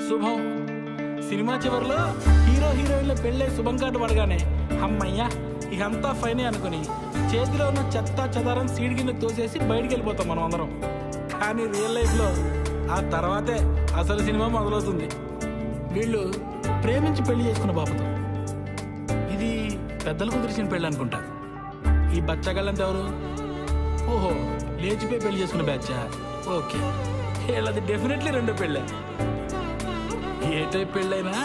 శుభం. సినిమా చివరిలో హీరో హీరోయిన్ల పెళ్ళే శుభం కార్డు పడగానే అమ్మయ్యా ఇకంతా ఫైనే అనుకుని చేతిలో ఉన్న చెత్త చెదారం సీడ్ కింద తోసేసి బయటికి వెళ్ళిపోతాం మనం అందరం. కానీ రియల్ లైఫ్లో ఆ తర్వాతే అసలు సినిమా మొదలవుతుంది. వీళ్ళు ప్రేమించి పెళ్లి చేసుకున్న బాబుతో. ఇది పెద్దలకు కుదిరిసిన పెళ్ళి అనుకుంటా. ఈ బచ్చగాళ్ళంతా ఎవరు? ఓహో, లేచిపోయి పెళ్లి చేసుకున్న బ్యాచా? ఓకే, వీళ్ళది డెఫినెట్లీ రెండో పెళ్ళే. ఏ టైప్ పెళ్ళైనా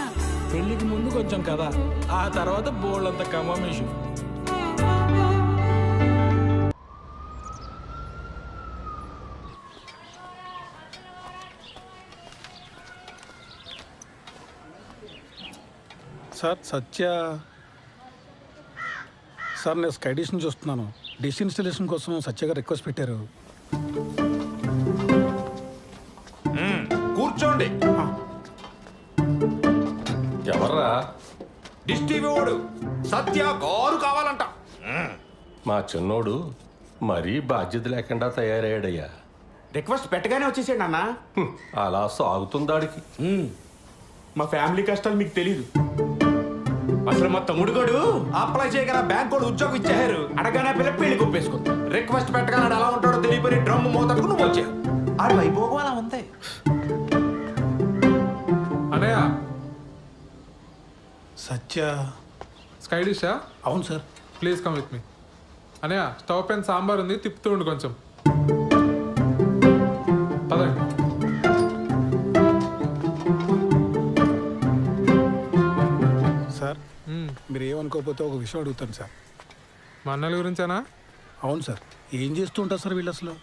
పెళ్లికి ముందు కొంచెం కదా, ఆ తర్వాత బోళ్ళంత కమామేషు. సార్ సత్య సార్, నేను స్కై డిష్ నుంచి వస్తున్నాను. డిష్ ఇన్స్టలేషన్ కోసం సత్య గారు రిక్వెస్ట్ పెట్టారు. కూర్చోండి. ఎవర్రా? డిష్ టీవీ వాడు సత్య కారు కావాలంట. మా చిన్నోడు మరీ బాధ్యత లేకుండా తయారయ్యాడయ్యా. రిక్వెస్ట్ పెట్టగానే వచ్చేసాడు నాన్న. అలా సాగుతుందాడికి. మా ఫ్యామిలీ కష్టాలు మీకు తెలీదు. అసలు మా తమ్ముడు గడు అప్లై చేయగల బ్యాంక్ కూడా ఉద్యోగం ఇచ్చారు. అడగానే పిల్ల పెళ్లి కొప్పేసుకుంది. రిక్వెస్ట్ పెట్టగానే ఎలా ఉంటాడో తెలియపోయి డ్రమ్ మోతకు నువ్వు వచ్చావు. ఆడు వైభోగం అలా ఉంది. అనయ్య, సత్య. స్కై డిషా? అవును sir. Please come with me. అనయ్య, స్టవ్ పైన సాంబార్ ఉంది, తిప్పుతూ ఉండు కొంచెం. పదండి. సార్, మీరు ఏమనుకోకపోతే ఒక విషయం అడుగుతాను సార్. మా అన్నల గురించేనా? అవును సార్. ఏం చేస్తూ ఉంటారు సార్ వీళ్ళు అసలు?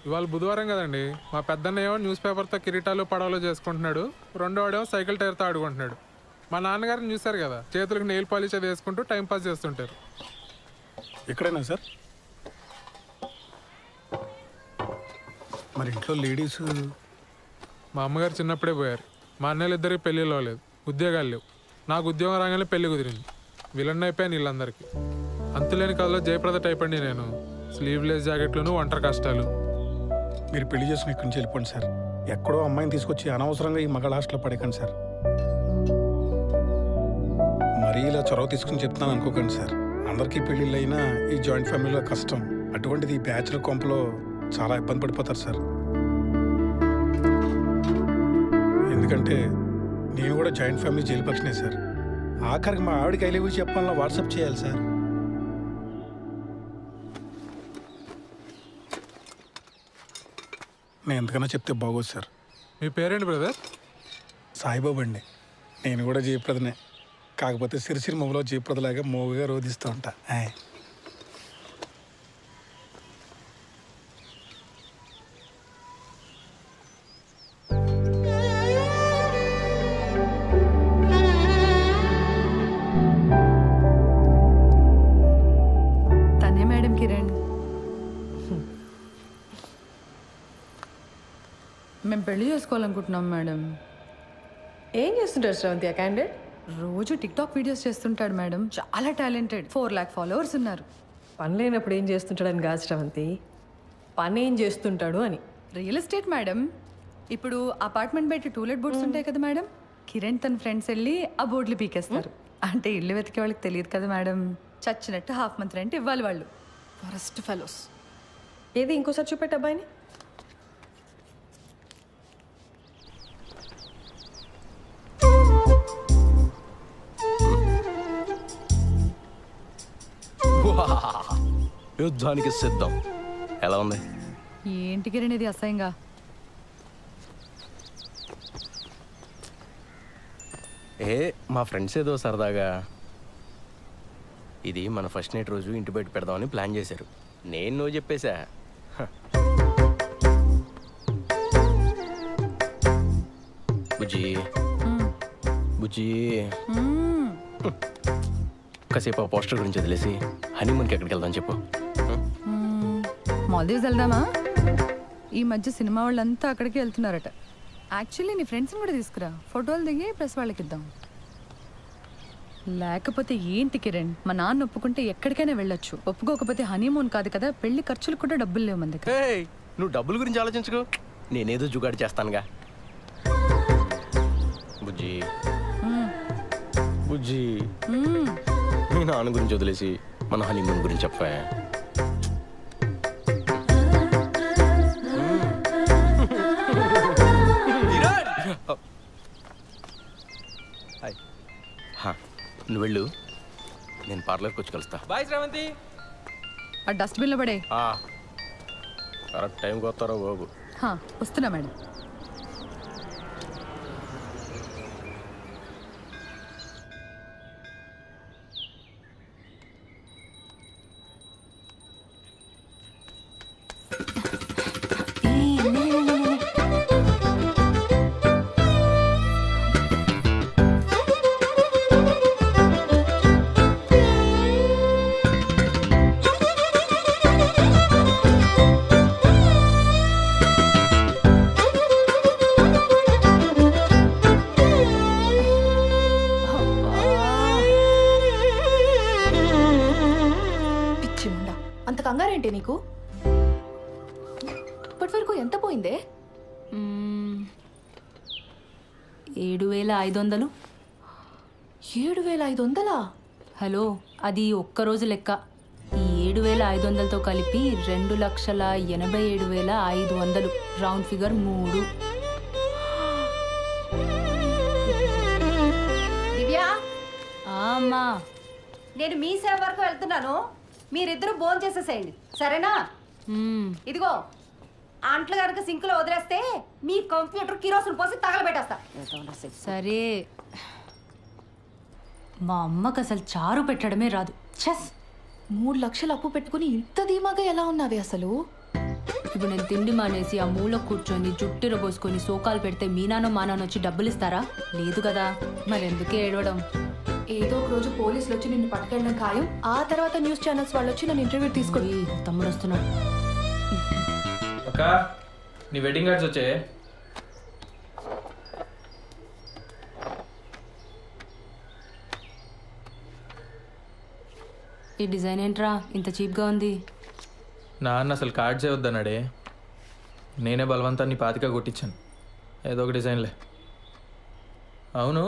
ఇవాళ బుధవారం కదండి. మా పెద్దన్న ఏమో న్యూస్ పేపర్తో కిరీటాలు పడవలు చేసుకుంటున్నాడు, రెండో వాడేమో సైకిల్ టైర్తో ఆడుకుంటున్నాడు. మా నాన్నగారిని చూశారు కదా, చేతులకు నెయిల్ పాలిష్ అది వేసుకుంటూ టైంపాస్ చేస్తుంటారు. ఎక్కడైనా సార్? మరి ఇంట్లో లేడీస్? మా అమ్మగారు చిన్నప్పుడే పోయారు. మా అన్నయ్యలు ఇద్దరికి పెళ్ళిలో లేదు, ఉద్యోగాలు లేవు. నాకు ఉద్యోగం రాగానే పెళ్లి కుదిరింది. విలన్ అయిపోయాను వీళ్ళందరికీ. అంతులేని కథలో జయప్రద టైప్ అండి నేను. స్లీవ్లెస్ జాకెట్లను, ఒంటరి కష్టాలు. మీరు పెళ్లి చేసుకుని ఇక్కడి నుంచి వెళ్ళిపోండి సార్. ఎక్కడో అమ్మాయిని తీసుకొచ్చి అనవసరంగా ఈ మగ హాస్టల్లో పడేకండి సార్. మరీ ఇలా చొరవ తీసుకుని చెప్తున్నాను అనుకోకండి సార్. అందరికీ పెళ్ళిళ్ళు అయినా ఈ జాయింట్ ఫ్యామిలీలో కష్టం. అటువంటిది ఈ బ్యాచులర్ కొంపలో చాలా ఇబ్బంది పడిపోతారు సార్. ఎందుకంటే నేను కూడా జాయింట్ ఫ్యామిలీ జైలు పక్షనే సార్. ఆఖరికి మా ఆవిడకి ఐ లవ్ యూ చెప్పాలన్నా వాట్సాప్ చేయాలి సార్. నేను ఎంతకన్నా చెప్తే బాగోదు సార్. మీ పేరేంటి బ్రదర్? సాయిబాబు అండి. నేను కూడా జయప్రదనే, కాకపోతే సిరిసిరి మొబలో జయప్రదలాగా మోగుగా రోధిస్తూ ఉంటా. తనే మేడం కిరణ్. మేము పెళ్లి చేసుకోవాలనుకుంటున్నాం మేడం. ఏం చేస్తుంటారు శ్రవంతి ఆ క్యాండిడేట్? రోజు టిక్టాక్ వీడియోస్ చేస్తుంటాడు మేడం. చాలా టాలెంటెడ్. 4 lakh ఫాలోవర్స్ ఉన్నారు. పని లేనప్పుడు ఏం చేస్తుంటాడని కాదు శ్రవంతి, పని ఏం చేస్తుంటాడు అని. Real estate madam. ఇప్పుడు అపార్ట్మెంట్ బయట టూలెట్ బోర్డ్స్ ఉంటాయి కదా మేడం, కిరణ్ తన ఫ్రెండ్స్ వెళ్ళి ఆ బోర్డులు పీకేస్తారు. అంటే ఇల్లు వెతికే వాళ్ళకి తెలియదు కదా మేడం. చచ్చినట్టు హాఫ్ మంత్ రెంట్ ఇవ్వాలి వాళ్ళు. Forest fellows. ఏది ఇంకోసారి చూపెట్టు అబ్బాయిని. యుద్ధానికి సిద్ధం. ఎలా ఉంది? ఏంటి కిరణ్ ఇది అసహ్యంగా? మా ఫ్రెండ్స్ ఏదో సరదాగా ఇది మన ఫస్ట్ నైట్ రోజు ఇంటి బయట పెడదామని ప్లాన్ చేశారు. నేను నువ్వు చెప్పేశా. బుజ్జి బుజ్జి కాసేపు ఆ పోస్టర్ గురించి వదిలేసి హనీమూన్కి ఎక్కడికి వెళ్దాం చెప్పు. మాల్దీవ్స్ వెళ్దామా? ఈ మధ్య సినిమా వాళ్ళంతా అక్కడికి వెళ్తున్నారట. యాక్చువల్లీ నీ ఫ్రెండ్స్ని కూడా తీసుకురా, ఫోటోలు దిగి ప్రెస్ వాళ్ళకి ఇద్దాం. లేకపోతే ఏంటి కిరణ్, మా నాన్న ఒప్పుకుంటే ఎక్కడికైనా వెళ్ళొచ్చు, ఒప్పుకోకపోతే హనీమూన్ కాదు కదా, పెళ్లి ఖర్చులు కూడా డబ్బులు లేవు మన దగ్గర. నువ్వు డబ్బుల గురించి ఆలోచించుకో, నేనేదో జుగాడు చేస్తానుగా. బుజ్జి బుజ్జి మీ నాన్న గురించి వదిలేసి మన హనీమూన్ గురించి చెప్పా. నువ్వు వెళ్ళు, నేను పార్లర్కి వచ్చి కలుస్తా. బాయ్ శ్రావంతి. ఆ డస్ట్బిన్లో పడే. కరెక్ట్ టైంకి వస్తారా బాబు? వస్తున్నా మేడం. అంత కంగారేంటి నీకు? ఇప్పటి వరకు ఎంత పోయిందే? 7,500. 7,500? హలో, అది ఒక్కరోజు లెక్క. ఈ 7,500తో కలిపి 2,87,500. Round figure 3. దివ్యా, అమ్మా, నేను మీ సేవ వరకు వెళ్తున్నాను. మీరిద్దరూ భోజనం చేసేసేయండి, సరేనా? ఇదిగో అంట్లు కనుక సింకులో వదిలేస్తే మీ కంప్యూటర్ కిరోసిన్ పోసి తగలబెట్టేస్తా. సరే. మా అమ్మకు అసలు చారు పెట్టడమే రాదు. చెస్. 3 లక్షలు అప్పు పెట్టుకుని ఇంత ధీమాగా ఎలా ఉన్నావి అసలు? ఇప్పుడు నేను తిండి మానేసి ఆ మూల కూర్చొని జుట్టిర పోసుకొని సోకాలు పెడితే మీ నాన్న మా నాన్న వచ్చి డబ్బులు ఇస్తారా? లేదు కదా, మరెందుకే ఏడవడం? ఏదో ఒక రోజు పోలీసులు వచ్చి నిన్ను పట్టుకెళ్ళడం ఖాయం. ఆ తర్వాత న్యూస్ ఛానల్స్ వాళ్ళు వచ్చి నన్ను ఇంటర్వ్యూ తీసుకొని. తమ్ముడు వస్తున్నాడు. అక్క, నీ వెడ్డింగ్ కార్డ్స్ వచ్చాయి. ఈ డిజైన్ ఏంట్రా ఇంత చీప్గా ఉంది? నాన్న అసలు కార్డ్స్ వద్దన్నాడే. నేనే బలవంతాన్ని పాతిక కొట్టించాను. ఏదో ఒక డిజైన్లే. అవును,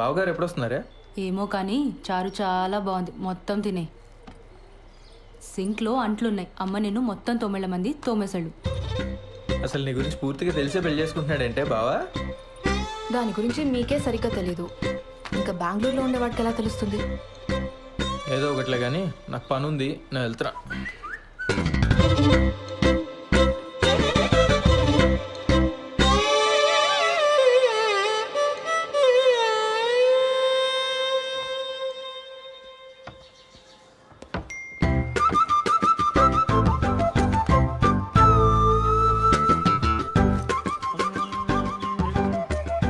బావగారు ఎప్పుడు వస్తున్నారే? ఏమో కానీ చారు చాలా బాగుంది. మొత్తం తినే. సింక్లో అంట్లున్నాయి. అమ్మ నిన్ను మొత్తం 9 మంది తోమేశాడు. అసలు నీ గురించి పూర్తిగా తెలిసే పెళ్లి చేసుకుంటున్నాడంటే బావా? దాని గురించి మీకే సరిగ్గా తెలీదు. ఇంకా బెంగళూరులో ఉండేవాడికి ఎలా తెలుస్తుంది? ఏదో ఒకట్లే కానీ నాకు పని ఉంది, నేను వెళ్తున్నా.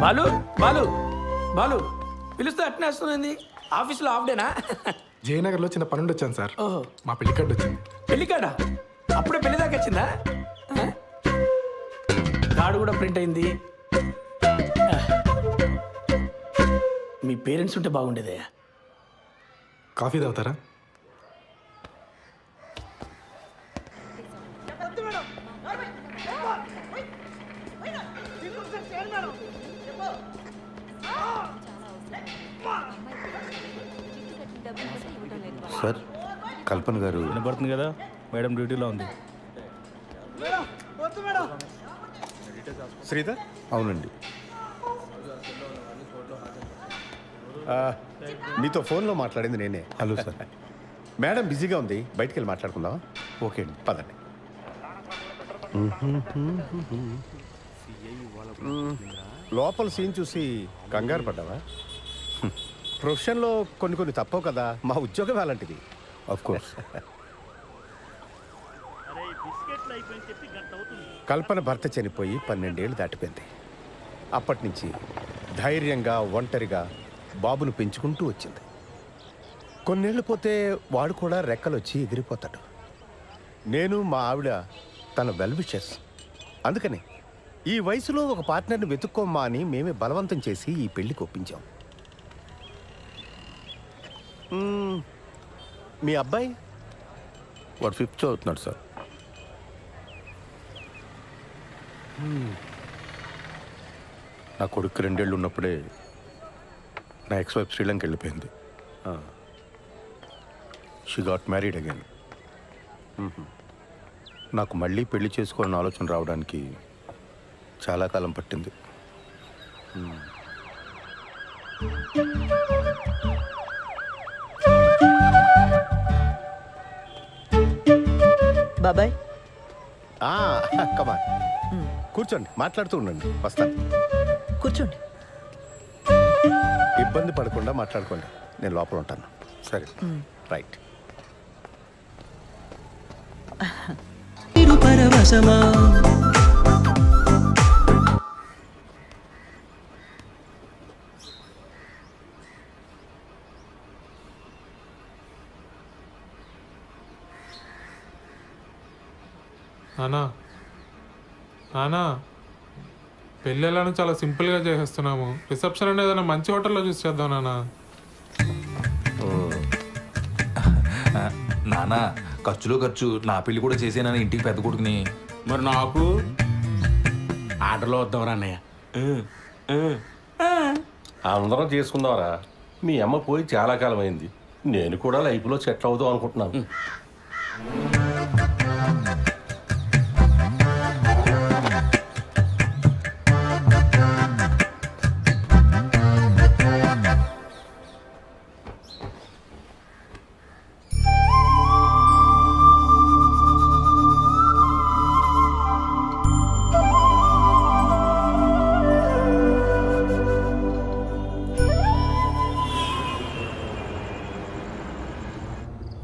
బాలు బాలు బాలు పిలుస్తే అట్నే వస్తుంది. ఆఫీస్లో హాఫ్ డేనా? జయనగర్లో చిన్న పని ఉండి వచ్చాను సార్. మా పెళ్లి కార్డు వచ్చింది. పెళ్లి కాడా? అప్పుడే పెళ్లి దాకా వచ్చిందా? కార్డు కూడా ప్రింట్ అయింది. మీ పేరెంట్స్ ఉంటే బాగుండేదే. కాఫీ తాగుతారా? సార్, కల్పన గారు. వినపడుతుంది కదా, మేడం డ్యూటీలో ఉంది. శ్రీధర్? అవునండి. మీతో ఫోన్లో మాట్లాడింది నేనే. Hello sir. మేడం బిజీగా ఉంది, బయటికి వెళ్ళి మాట్లాడుకుందాం. ఓకే అండి, పదండి. లోపల సీన్ చూసి కంగారు పడ్డావా? ప్రొఫెషన్లో కొన్ని తప్పవు కదా, మా ఉద్యోగం అలాంటిది. Of course. కల్పన భర్త చనిపోయి 12 ఏళ్ళు దాటిపోయింది. అప్పటి నుంచి ధైర్యంగా ఒంటరిగా బాబును పెంచుకుంటూ వచ్చింది. కొన్నేళ్ళు పోతే వాడు కూడా రెక్కలొచ్చి ఎగిరిపోతాడు. నేను మా ఆవిడ తన వెల్ విషెస్. అందుకని ఈ వయసులో ఒక పార్ట్నర్ని వెతుక్కోమ్మా అని మేమే బలవంతం చేసి ఈ పెళ్లికి ఒప్పించాం. మీ అబ్బాయి? వాడు 5th చదువుతున్నాడు సార్. నా కొడుకు 2 ఏళ్ళు ఉన్నప్పుడే నా ఎక్స్ వైఫ్ శ్రీలంక వెళ్ళిపోయింది. She got married again. నాకు మళ్ళీ పెళ్లి చేసుకోవాలని ఆలోచన రావడానికి చాలా కాలం పట్టింది. బాబాయ్ కమా కూర్చోండి, మాట్లాడుతూ ఉండండి, వస్తాను. కూర్చోండి. ఇబ్బంది పడకుండా మాట్లాడుకోండి, నేను లోపల ఉంటాను. సరే, రైట్. నానా నానా పెళ్ళి ఎలానో చాలా సింపుల్గా చేసేస్తున్నాము. రిసెప్షన్ అనేది ఏదైనా మంచి హోటల్లో చూసి చేద్దాం నానా. నానా ఖర్చులో ఖర్చు నా పెళ్లి కూడా చేసేనా ఇంటికి పెద్ద కొడుకుని. మరి నాకు ఆర్డర్లో వద్దాంరా అన్నయ్య. అందరం చేసుకుందాంరా. మీ అమ్మ పోయి చాలా కాలం అయింది. నేను కూడా లైఫ్లో సెటిల్ అవుదాం అనుకుంటున్నాను.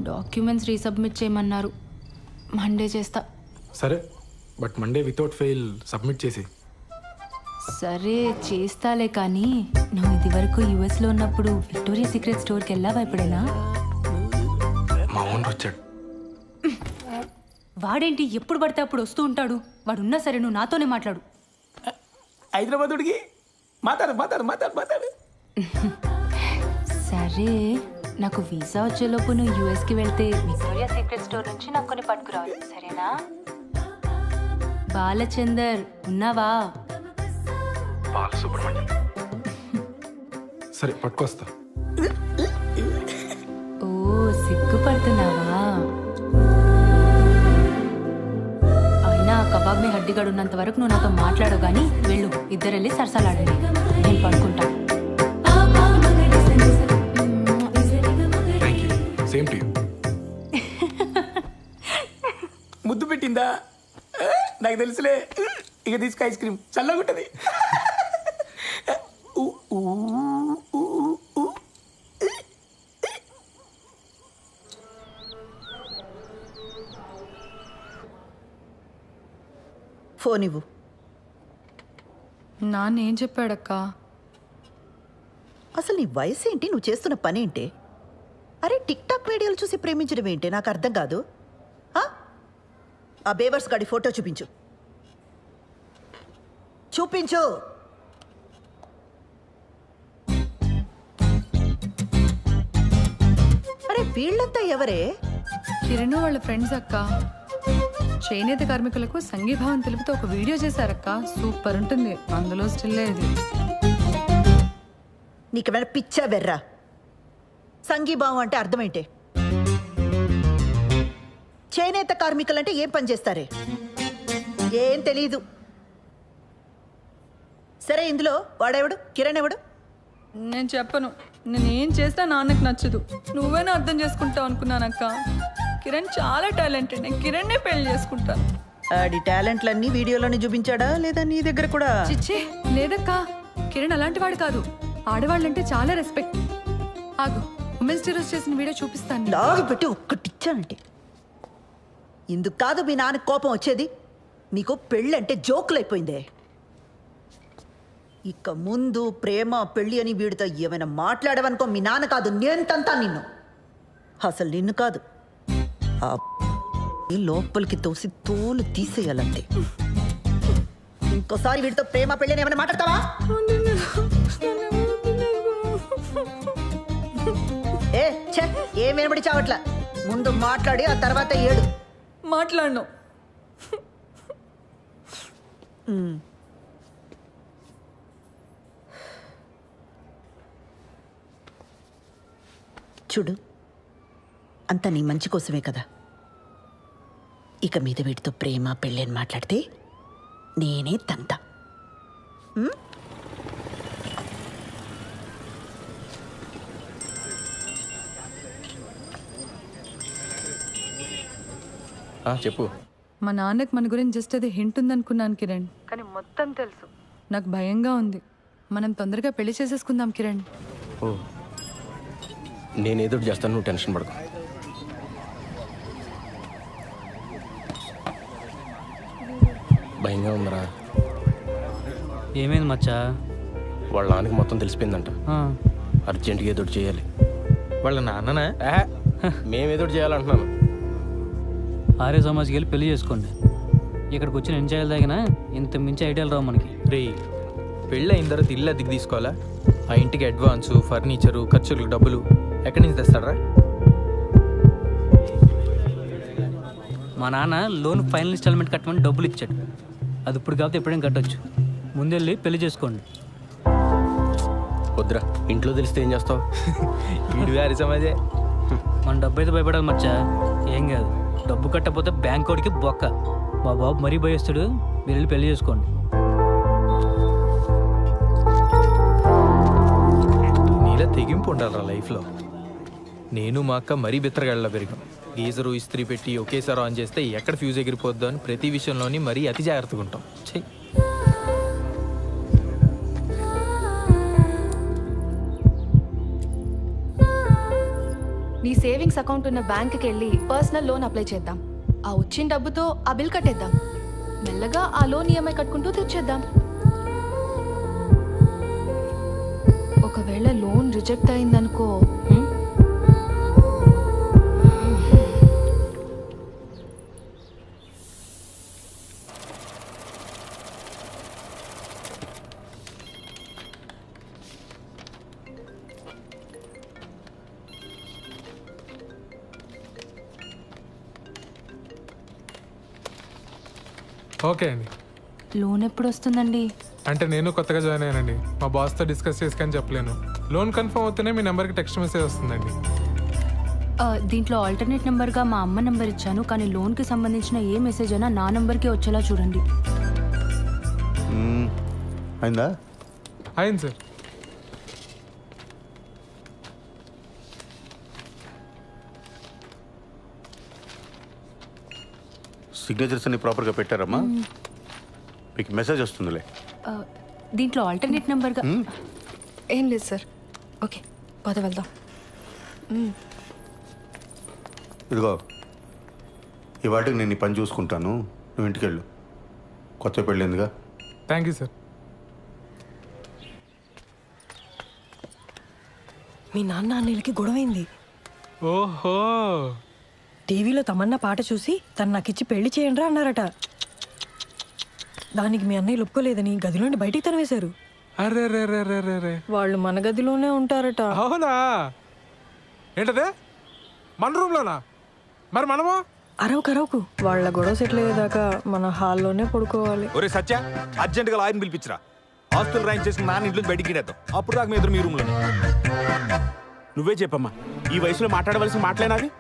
డాక్యుమెంట్స్ రీసబ్మిట్ చేయమన్నారు. మండే చేస్తా. సరే, but Monday without fail submit చేసి. సరే చేస్తాలే, కానీ నువ్వు ఇది వరకు యుఎస్లో ఉన్నప్పుడు విక్టోరియా సీక్రెట్ స్టోర్కి వెళ్ళావా ఎప్పుడైనా? మా ఓనర్ వచ్చాడు. వాడేంటి ఎప్పుడు పడితే అప్పుడు వస్తూ ఉంటాడు. వాడున్నా సరే నువ్వు నాతోనే మాట్లాడు. హైదరాబాద్ ఉడికి మాట్లాడు. సరే, నాకు వీసా వచ్చేలోపు నువ్వు యూఎస్కి వెళ్తే విక్టోరియా సీక్రెట్ స్టోర్ నుంచి నాకు కొన్ని పట్టుకురావాలి, సరేనా? బాలచందర్ ఉన్నావా? బాలసుబ్రహ్మణ్యం. సరే పట్టుకొస్తా. ఓ సిగ్గుపడుతున్నావా? అయినా కబాబ్ మీ హడ్డిగాడు ఉన్నంత వరకు నువ్వు నాతో మాట్లాడవు, కానీ వెళ్ళు, ఇద్దరు వెళ్ళి సరసాలాడండి, నేను పడుకుంటా. Same to you. ముద్దు పెట్టిందా? నాకు తెలుసులే. ఇక తీసుకు ఐస్ క్రీమ్ చల్లగా ఉంటుంది. ఫోన్ ఇవ్వు. నాన్న ఏం చెప్పాడక్క? అసలు నీ వయసు ఏంటి, నువ్వు చేస్తున్న పని ఏంటి? అరే టిక్ టాక్ వీడియోలు చూసి ప్రేమించడం ఏంటి, నాకు అర్థం కాదు. ఆ బేవర్స్ గాడి ఫోటో చూపించు. అరే వీళ్ళంతా ఎవరే? కిరణ్ వాళ్ళ ఫ్రెండ్స్ అక్క. చేనేత కార్మికులకు సంఘీభావం తెలుపుతూ ఒక వీడియో చేశారక్క, సూపర్ ఉంటుంది. అందులో స్టిల్ ఇది. నీకేమైనా పిచ్చా వెర్రా? సంఘీభావం అంటే అర్థమేంటే? చేనేత కార్మికులంటే ఏం పని చేస్తారే? ఏం తెలీదు. సరే, ఇందులో వాడెవడు? కిరణ్ ఎవడు? నేను చెప్పను. నేనేం చేసినా నాన్నకు నచ్చదు. నువ్వేనా అర్థం చేసుకుంటావు అనుకున్నానక్క. కిరణ్ చాలా టాలెంటెడ్. నేను కిరణ్నే పెళ్లి చేసుకుంటాను. ఆడి టాలెంట్లన్నీ వీడియోలోనే చూపించాడా లేదా నీ దగ్గర కూడా? చిచ్చే లేదక్క, కిరణ్ అలాంటి వాడు కాదు. ఆడవాళ్ళంటే చాలా రెస్పెక్ట్. ఆగు, ఉమెన్స్ డే రోజు చేసిన వీడియో చూపిస్తాను. లాగు పెట్టి ఒక్కటిచ్చానంటే ఇందుకు కాదు మీ నాన్నకు కోపం వచ్చేది. నీకు పెళ్ళంటే జోకులైపోయిందే. ఇక ముందు ప్రేమ పెళ్ళి అని వీడితో ఏమైనా మాట్లాడవనుకో, మీ నాన్న కాదు నేను తంతా నిన్ను. అసలు నిన్ను కాదు, ఆ లోపలికి తోసి తోలు తీసేయాలంటే. ఇంకోసారి వీడితో ప్రేమ పెళ్ళి అని ఏమైనా మాట్లాడతావా? ఏ ఛే, ఏం వినబడి చావట్లా. ముందు మాట్లాడి ఆ తర్వాత ఏడు. మాట్లాడను. చూడు, అంతా నీ మంచి కోసమే కదా. ఇక మీద వీటితో ప్రేమ పెళ్ళి అని మాట్లాడితే నేనే తంత. చెప్పు. మా నాన్నకి మన గురించి జస్ట్ అది హింట్ ఉందనుకున్నాను కిరణ్, కానీ మొత్తం తెలుసు. నాకు భయంగా ఉంది. మనం తొందరగా పెళ్లి చేసేసుకుందాం కిరణ్. ఓ, నేను ఎదురు చేస్తాను, నువ్వు టెన్షన్ పడకు. భయంగా ఉందరా. ఏమైంది మచ్చా? వాళ్ళ నాన్నకి మొత్తం తెలిసిపోయిందంట. అర్జెంటుగా ఎదురు చేయాలి. వాళ్ళ నాన్ననా? మేము ఎదురు చేయాలంటున్నాను. ఆర్య సమాజ్కి వెళ్ళి పెళ్లి చేసుకోండి. ఇక్కడికి వచ్చిన ఎన్ని చేయాలి తగినా ఇంత మించి ఐడియాలు రావు మనకి. రే, పెళ్ళి అయిన తర్వాత ఇల్లు అద్దెకి తీసుకోవాలా? ఆ ఇంటికి అడ్వాన్సు, ఫర్నిచరు, ఖర్చులకు డబ్బులు ఎక్కడి నుంచి తెస్తాడరా? మా నాన్న లోన్ ఫైనల్ ఇన్స్టాల్మెంట్ కట్టమని డబ్బులు ఇచ్చాడు. అది ఇప్పుడు కాకపోతే ఎప్పుడైనా కట్టొచ్చు. ముందెళ్ళి పెళ్లి చేసుకోండి. వద్దురా, ఇంట్లో తెలిస్తే ఏం చేస్తావు? వీడు వారి సమాజే. మన డబ్బు అయితే భయపడాలి మచ్చా. ఏం కాదు, డబ్బు కట్టకపోతే బ్యాంక్ వాడికి బొక్క. మా బాబు మరీ భయస్తాడు. మీరు వెళ్ళి పెళ్లి చేసుకోండి. నీలా తెగింపు ఉండాలరా లైఫ్లో. నేను మా అక్క మరీ బిత్తరగాళ్ళ పెరిగాం. గీజరు ఇస్త్రీ పెట్టి ఒకేసారి ఆన్ చేస్తే ఎక్కడ ఫ్యూజ్ ఎగిరిపోద్దో అని ప్రతి విషయంలోని మరీ అతి జాగ్రత్తగా ఉంటాం. చెయ్యి. నీ సేవింగ్స్ అకౌంట్ ఉన్న బ్యాంక్కి వెళ్ళి పర్సనల్ లోన్ అప్లై చేద్దాం. ఆ వచ్చిన డబ్బుతో ఆ బిల్ కట్టేద్దాం. మెల్లగా ఆ లోన్ ఈఎంఐ కట్టుకుంటూ తీర్చేద్దాం. ఒకవేళ లోన్ రిజెక్ట్ అయిందనుకో, ఓకే అండి. లోన్ ఎప్పుడు వస్తుందండి? అంటే నేను కొత్తగా జాయిన్ అయ్యానండి. మా బాస్తో డిస్కస్ చేసుకొని చెప్పలేను. లోన్ కన్ఫర్మ్ అవుతూనే మీ నెంబర్కి టెక్స్ట్ మెసేజ్ వస్తుందండి. దీంట్లో ఆల్టర్నేట్ నెంబర్గా మా అమ్మ నెంబర్ ఇచ్చాను, కానీ లోన్కి సంబంధించిన ఏ మెసేజ్ అయినా నా నెంబర్కే వచ్చేలా చూడండి. అయిందా? అయింది సార్. సిగ్నేచర్స్ అన్ని ప్రాపర్గా పెట్టారమ్మా? మీకు మెసేజ్ వస్తుందిలే. దీంట్లో ఆల్టర్నేట్ నెంబర్గా ఏం లేదు సార్. ఓకే, పద వెళ్దాం. ఇదిగో, ఈ వాటికి నేను ఈ పని చూసుకుంటాను, నువ్వు ఇంటికి వెళ్ళు. కొత్త పెళ్ళిందిగా. Thank you sir. మీ నాన్న అన్నయ్యలకి గొడవైంది. ఓహో, టీవీలో తమన్నా పాట చూసి తను నాకిచ్చి పెళ్లి చేయండి అన్నారట. దానికి మీ అన్నయ్య ఒప్పుకోలేదని గదిలోండి బయటికి తరివేశారు. అరే రే రే రే రే రే. వాళ్ళు మన గదిలోనే ఉంటారట. అవునా? ఏంటదే, మన రూమ్లోనా? మరి మనము అరవకు వాళ్ళ గొడవ సెటిల్ అయ్యేదాకా మన హాల్లోనే పడుకోవాలి. ఒరే సత్య, అర్జెంటుగా లాయర్ని పిలిపించరా. ఆస్తులు రాయింగ్ చేసుకుని నాన్న ఇంట్లో బయటికి గిడేద్దాం. అప్పుడు దాకా మీ ఎదురు మీ రూమ్లోనే. నువ్వే చెప్పమ్మా, ఈ వయసులో మాట్లాడవలసిన మాటలేనాది?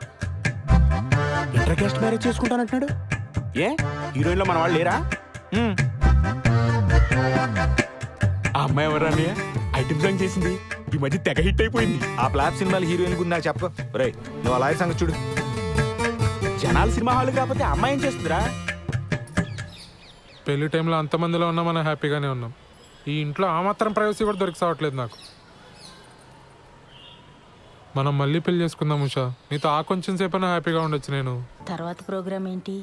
ఇంటర్ కాస్ట్ మ్యారేజ్ చేసుకుంటానంటున్నాడు. ఏ హీరోయిన్లో మన వాళ్ళు లేరా? ఆ అమ్మాయి ఎవరా? ఐటమ్ సాంగ్ చేసింది, ఈ మధ్య తెగ హిట్ అయిపోయింది. ఆ ఫ్లాప్ సినిమాలు హీరోయిన్ గురించి నాకు చెప్పకు. రే, నువ్వు అలా సంగతి చూడు. జనాలు సినిమా హాల్ కాకపోతే అమ్మాయి ఏం చేస్తుందిరా? పెళ్లి టైంలో అంతమందిలో ఉన్నా మనం హ్యాపీగానే ఉన్నాం. ఈ ఇంట్లో ఆ మాత్రం ప్రైవసీ కూడా దొరికి సావట్లేదు నాకు. మనం మళ్ళీ పెళ్లి చేసుకుందాం ఉషా. నీతో ఆ కొంచెం సేపైనా హ్యాపీగా ఉండొచ్చు. నేను తర్వాత ప్రోగ్రామ్ ఏంటి?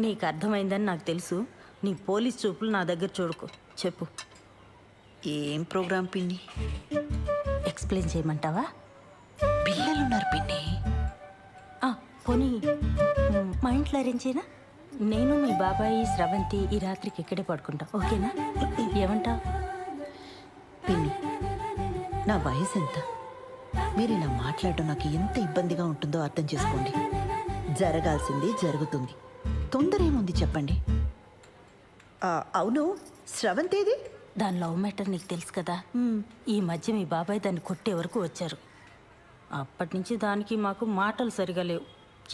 నీకు అర్థమైందని నాకు తెలుసు. నీ పోలీస్ చూపులు నా దగ్గర చూడుకో. చెప్పు, ఏం ప్రోగ్రామ్ పిన్ని? ఎక్స్ప్లెయిన్ చేయమంటావా? పిల్లలున్నారు పిన్ని. పోనీ మా ఇంట్లో అరేంజ్ చేయనా? నేను మీ బాబాయి స్రవంతి ఈ రాత్రికి ఇక్కడే పడుకుంటాం, ఓకేనా? ఏమంటా పిన్ని? నా వయసు ఎంత? మీరు ఇలా మాట్లాడటం నాకు ఎంత ఇబ్బందిగా ఉంటుందో అర్థం చేసుకోండి. జరగాల్సింది జరుగుతుంది. తొందర ఏముంది చెప్పండి. అవును, స్రవంతేది? దాని లవ్ మ్యాటర్ నీకు తెలుసు కదా ఈ మధ్య మీ బాబాయ్ దాన్ని కొట్టే వరకు వచ్చారు. అప్పటి నుంచి దానికి మాకు మాటలు సరిగా లేవు.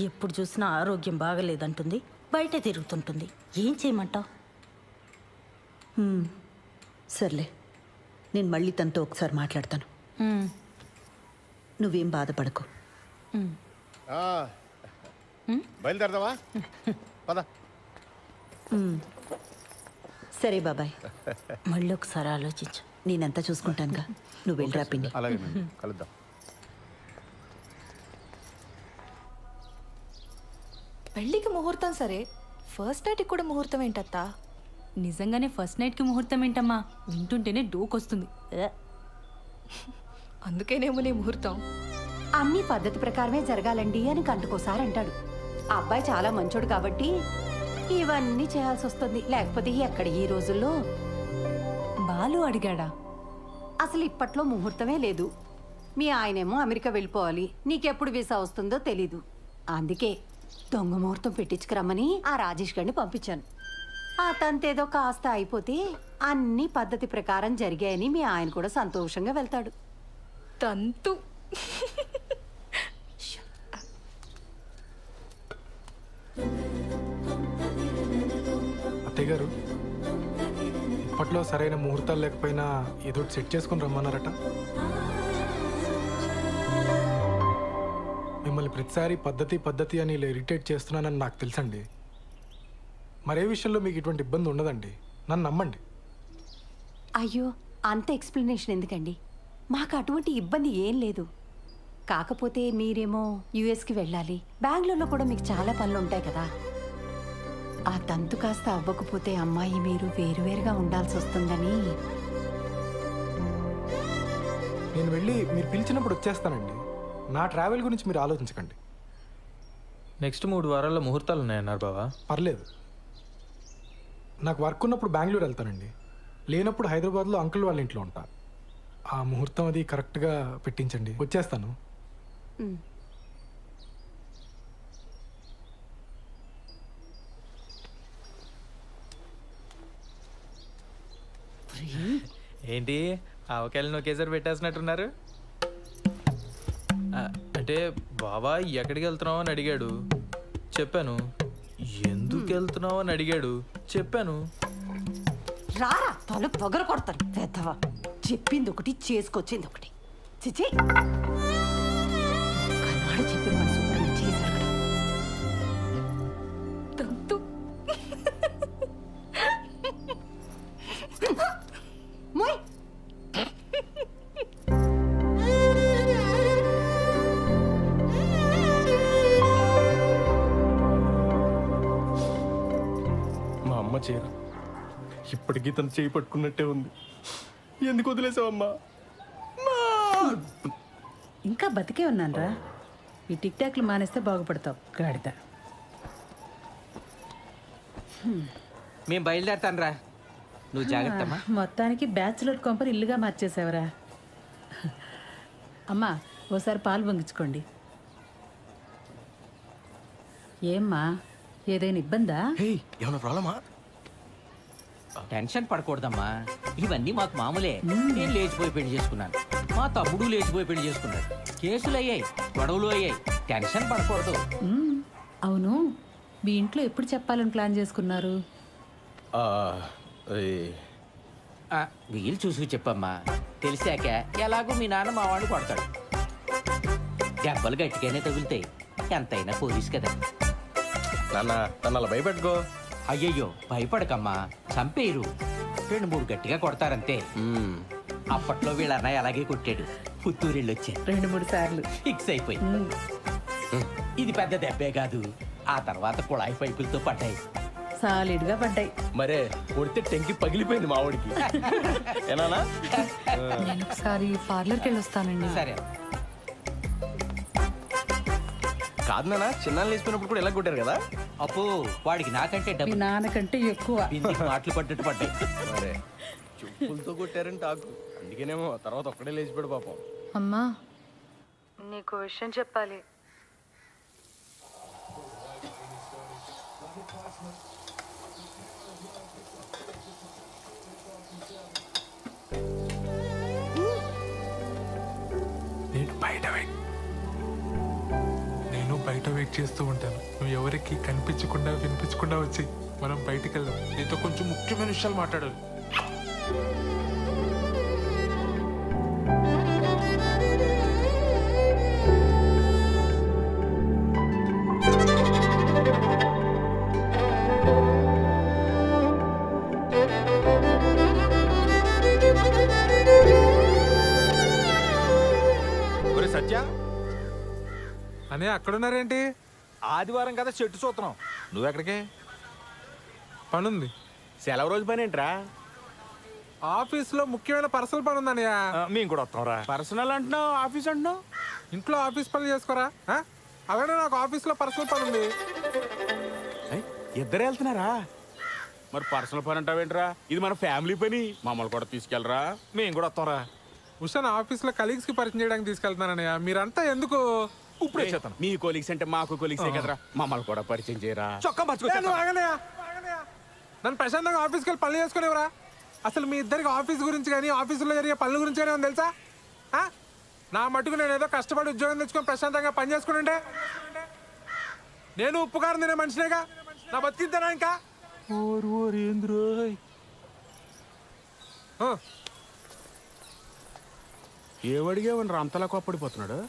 ఎప్పుడు చూసినా ఆరోగ్యం బాగలేదంటుంది, బయట తిరుగుతుంటుంది. ఏం చేయమంటావు? సర్లే, నేను మళ్ళీ తనతో ఒకసారి మాట్లాడతాను. నువ్వేం బాధపడకు. బయలుదేరదావా? పద. సరే బాబాయ్, మళ్ళీ ఒకసారి ఆలోచించు. నేనంతా చూసుకుంటానుగా, నువ్వు వెళ్ళరా పిన్ని. అలాగే కలుద్దాం. పెళ్ళికి ముహూర్తం సరే, ఫస్ట్ నైట్కి కూడా ముహూర్తం ఏంటత్తా? నిజంగానే ఫస్ట్ నైట్కి ముహూర్తం ఏంటమ్మా? వింటుంటేనే డోకొస్తుంది. అందుకేనేమో నీ ముహూర్తం. అన్ని పద్ధతి ప్రకారమే జరగాలండి అని గంటకోసారి అంటాడు. ఆ అబ్బాయి చాలా మంచోడు కాబట్టి ఇవన్నీ చేయాల్సి వస్తుంది. లేకపోతే ఎక్కడ ఈ రోజుల్లో. బాలు అడిగాడా? అసలు ఇప్పట్లో ముహూర్తమే లేదు. మీ ఆయనేమో అమెరికా వెళ్ళిపోవాలి, నీకెప్పుడు వీసా వస్తుందో తెలీదు. అందుకే దొంగ ముహూర్తం పెట్టించుకురమ్మని ఆ రాజేష్ గారిని పంపించాను. ఆ తంతేదో కాస్త అయిపోతే అన్ని పద్ధతి ప్రకారం జరిగాయని మీ ఆయన కూడా సంతోషంగా వెళ్తాడు. తంతు. అత్తయ్య గారు, ఇప్పట్లో సరైన ముహూర్తాలు లేకపోయినా ఏదో సెట్ చేసుకుని రమ్మన్నారట. మిమ్మల్ని ప్రతిసారి పద్ధతి అని ఇలా ఇరిటేట్ చేస్తున్నానని నాకు తెలుసండి. మరే విషయంలో మీకు ఇటువంటి ఇబ్బంది ఉండదండి, నన్ను నమ్మండి. అయ్యో, అంత ఎక్స్ప్లెనేషన్ ఎందుకండి? మాకు అటువంటి ఇబ్బంది ఏం లేదు. కాకపోతే మీరేమో యుఎస్కి వెళ్ళాలి, బెంగళూరులో కూడా మీకు చాలా పనులు ఉంటాయి కదా. ఆ తంతు కాస్త అవ్వకపోతే అమ్మాయి మీరు వేరువేరుగా ఉండాల్సి వస్తుందని. నేను వెళ్ళి మీరు పిలిచినప్పుడు వచ్చేస్తానండి. నా ట్రావెల్ గురించి మీరు ఆలోచించకండి. నెక్స్ట్ 3 వారాల్లో ముహూర్తాలు ఉన్నాయన్నారు బావా. పర్లేదు, నాకు వర్క్ ఉన్నప్పుడు బెంగళూరు వెళ్తానండి, లేనప్పుడు హైదరాబాద్లో అంకుల్ వాళ్ళ ఇంట్లో ఉంటా. ఆ ముహూర్తం అది కరెక్ట్గా పెట్టించండి, వచ్చేస్తాను. ఏంటి ఆవకాయలను ఒకేసారి పెట్టేసినట్టున్నారు? అంటే బావా ఎక్కడికి వెళ్తున్నావు అని అడిగాడు, చెప్పాను. ఎందుకు వెళ్తున్నావు అని అడిగాడు, చెప్పాను. రారా తల పొగర కొడతాను పెద్దవా. చెప్పింది ఒకటి, చేసుకొచ్చింది ఒకటి. చిచి, కన్నాడు చెప్పిన మన సూపర్ చేశారు కదా. తంతు. మోయ్. మా అమ్మ చీర ఇప్పటికీ తను చేయి పట్టుకున్నట్టే ఉంది. ఎందుకు వదిలేసావమ్మా? ఇంకా బతికే ఉన్నానరా. ఈ టిక్ టాక్లు మానేస్తే బాగుపడతావు గాడిద. మేము బయలుదేరతాను రా, నువ్వు జాగ్రత్త. మొత్తానికి బ్యాచులర్ కొంపని ఇల్లుగా మార్చేసావరా. అమ్మా, ఓసారి పాలు పొంగించుకోండి. ఏమ్మా, ఏదైనా ఇబ్బందా? ఏమన్నా ప్రాబ్లమా? టెన్షన్ పడకూడదమ్మా, ఇవన్నీ మాకు మామూలే. నేను లేచిపోయి పెళ్లి చేసుకున్నాను, మా తమ్ముడు లేచిపోయి పెళ్లి చేసుకున్నాడు. కేసులు అయ్యాయి, గొడవలు అయ్యాయి. టెన్షన్ పడకూడదు. అవును, మీ ఇంట్లో ఎప్పుడు చెప్పాలని ప్లాన్ చేసుకున్నారు? వీలు చూసి చెప్పమ్మా. తెలిసాక ఎలాగో మీ నాన్న మా వాడిని కొడతాడు. దెబ్బలు గట్టిగానే తగులుతాయి, ఎంతైనా పోలీస్ కదా. నాన్న నన్ను అలా భయపెట్టుకో. అయ్యయ్యో, భయపడకమ్మా, చంపేరు. 2-3 గట్టిగా కొడతారంతే. అప్పట్లో వీళ్ళ అన్నయ్య అలాగే కొట్టాడు. పుత్తూరిళ్ళు వచ్చారు, 2-3 సార్లు ఫిక్స్ అయిపోయి. ఇది పెద్ద దెబ్బే కాదు, ఆ తర్వాత కుళాయి పైపులతో పడ్డాయి. సాలిడ్గా పడ్డాయి. మరే కొడితే టెంకి పగిలిపోయింది మా వాడికి. ఏనానా? నేను ఒకసారి పార్లర్కి వెళ్ళి వస్తానండి. సరే. కాదు నాన్న, చిన్నాళ్ళు వేసుకున్నప్పుడు కూడా ఎలా కొట్టారు కదా. అప్పు వాడికి నాకంటే మీ డబ్బు నాన్నకంటే ఎక్కువ. మాటలు పడ్డట్టు పడ్డాయి. మరే చెప్పులతో కొట్టారని టాకు, అందుకేనేమో తర్వాత ఒక్కడే లేచిపోయాడు పాపం. అమ్మా, నీకు విషయం చెప్పాలి. నేను బయట వెయిట్ చేస్తూ ఉంటాను. నువ్వు ఎవరికి కనిపించకుండా వినిపించకుండా వచ్చి మనం బయటికి వెళ్దాం. నీతో కొంచెం ముఖ్యమైన విషయాలు మాట్లాడాలి. సత్య, అనే అక్కడున్నారేంటి? ఆదివారం కదా చెట్టు చూస్తున్నాం. నువ్వెక్కడికి? పనుంది. సెలవు రోజు పని ఏంట్రా? ఆఫీస్లో ముఖ్యమైన పర్సనల్ పని ఉందన్నయ్య. మేము కూడా వస్తాం రా. పర్సనల్ అంటున్నావు, ఆఫీస్ అంటున్నావు. ఇంట్లో ఆఫీస్ పనులు చేసుకోరా? అలానే నాకు ఆఫీస్లో పర్సనల్ పని ఉంది. ఇద్దరు వెళ్తున్నారా? మరి పర్సనల్ పని అంటావేంట్రా? ఇది మన ఫ్యామిలీ పని, మమ్మల్ని కూడా తీసుకెళ్ళరా. మేము కూడా వస్తాం రా. ఉషాన్ ఆఫీస్లో కలీగ్స్ కి పరిచయం చేయడానికి తీసుకెళ్తున్నానన్నయ్య. మీరంతా ఎందుకు? ఇప్పుడు వచ్చేస్తాను. మీ కొలీగ్స్ అంటే మాకు కొలీగ్సే కదరా, మమ్మల్ని కూడా పరిచయం చేయరా. చొక్కా మర్చిపోయాను. నన్ను ప్రశాంతంగా ఆఫీస్కి వెళ్ళి పనులు చేసుకునేవరా? అసలు మీ ఇద్దరికి ఆఫీస్ గురించి కానీ ఆఫీసులో జరిగే పనుల గురించి కానీ తెలుసా? నా మటుకు నేను ఏదో కష్టపడి ఉద్యోగం తెచ్చుకొని ప్రశాంతంగా పని చేసుకుంటే నేను ఉప్పు కారం తినే మనిషినేగా. నా బతికిద్దానా ఇంకా? ఏవడిగావని అంతలా కోప్పడిపోతున్నాడు?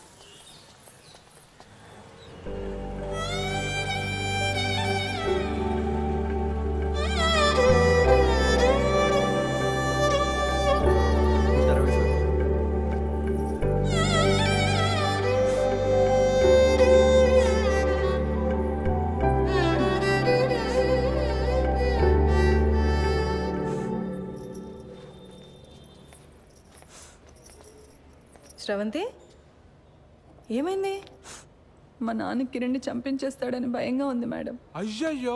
శ్రవంతి, ఏమైంది? మా నాన్న కిరణ్ని చంపించేస్తాడని భయంగా ఉంది మేడం. అయ్యయ్యో.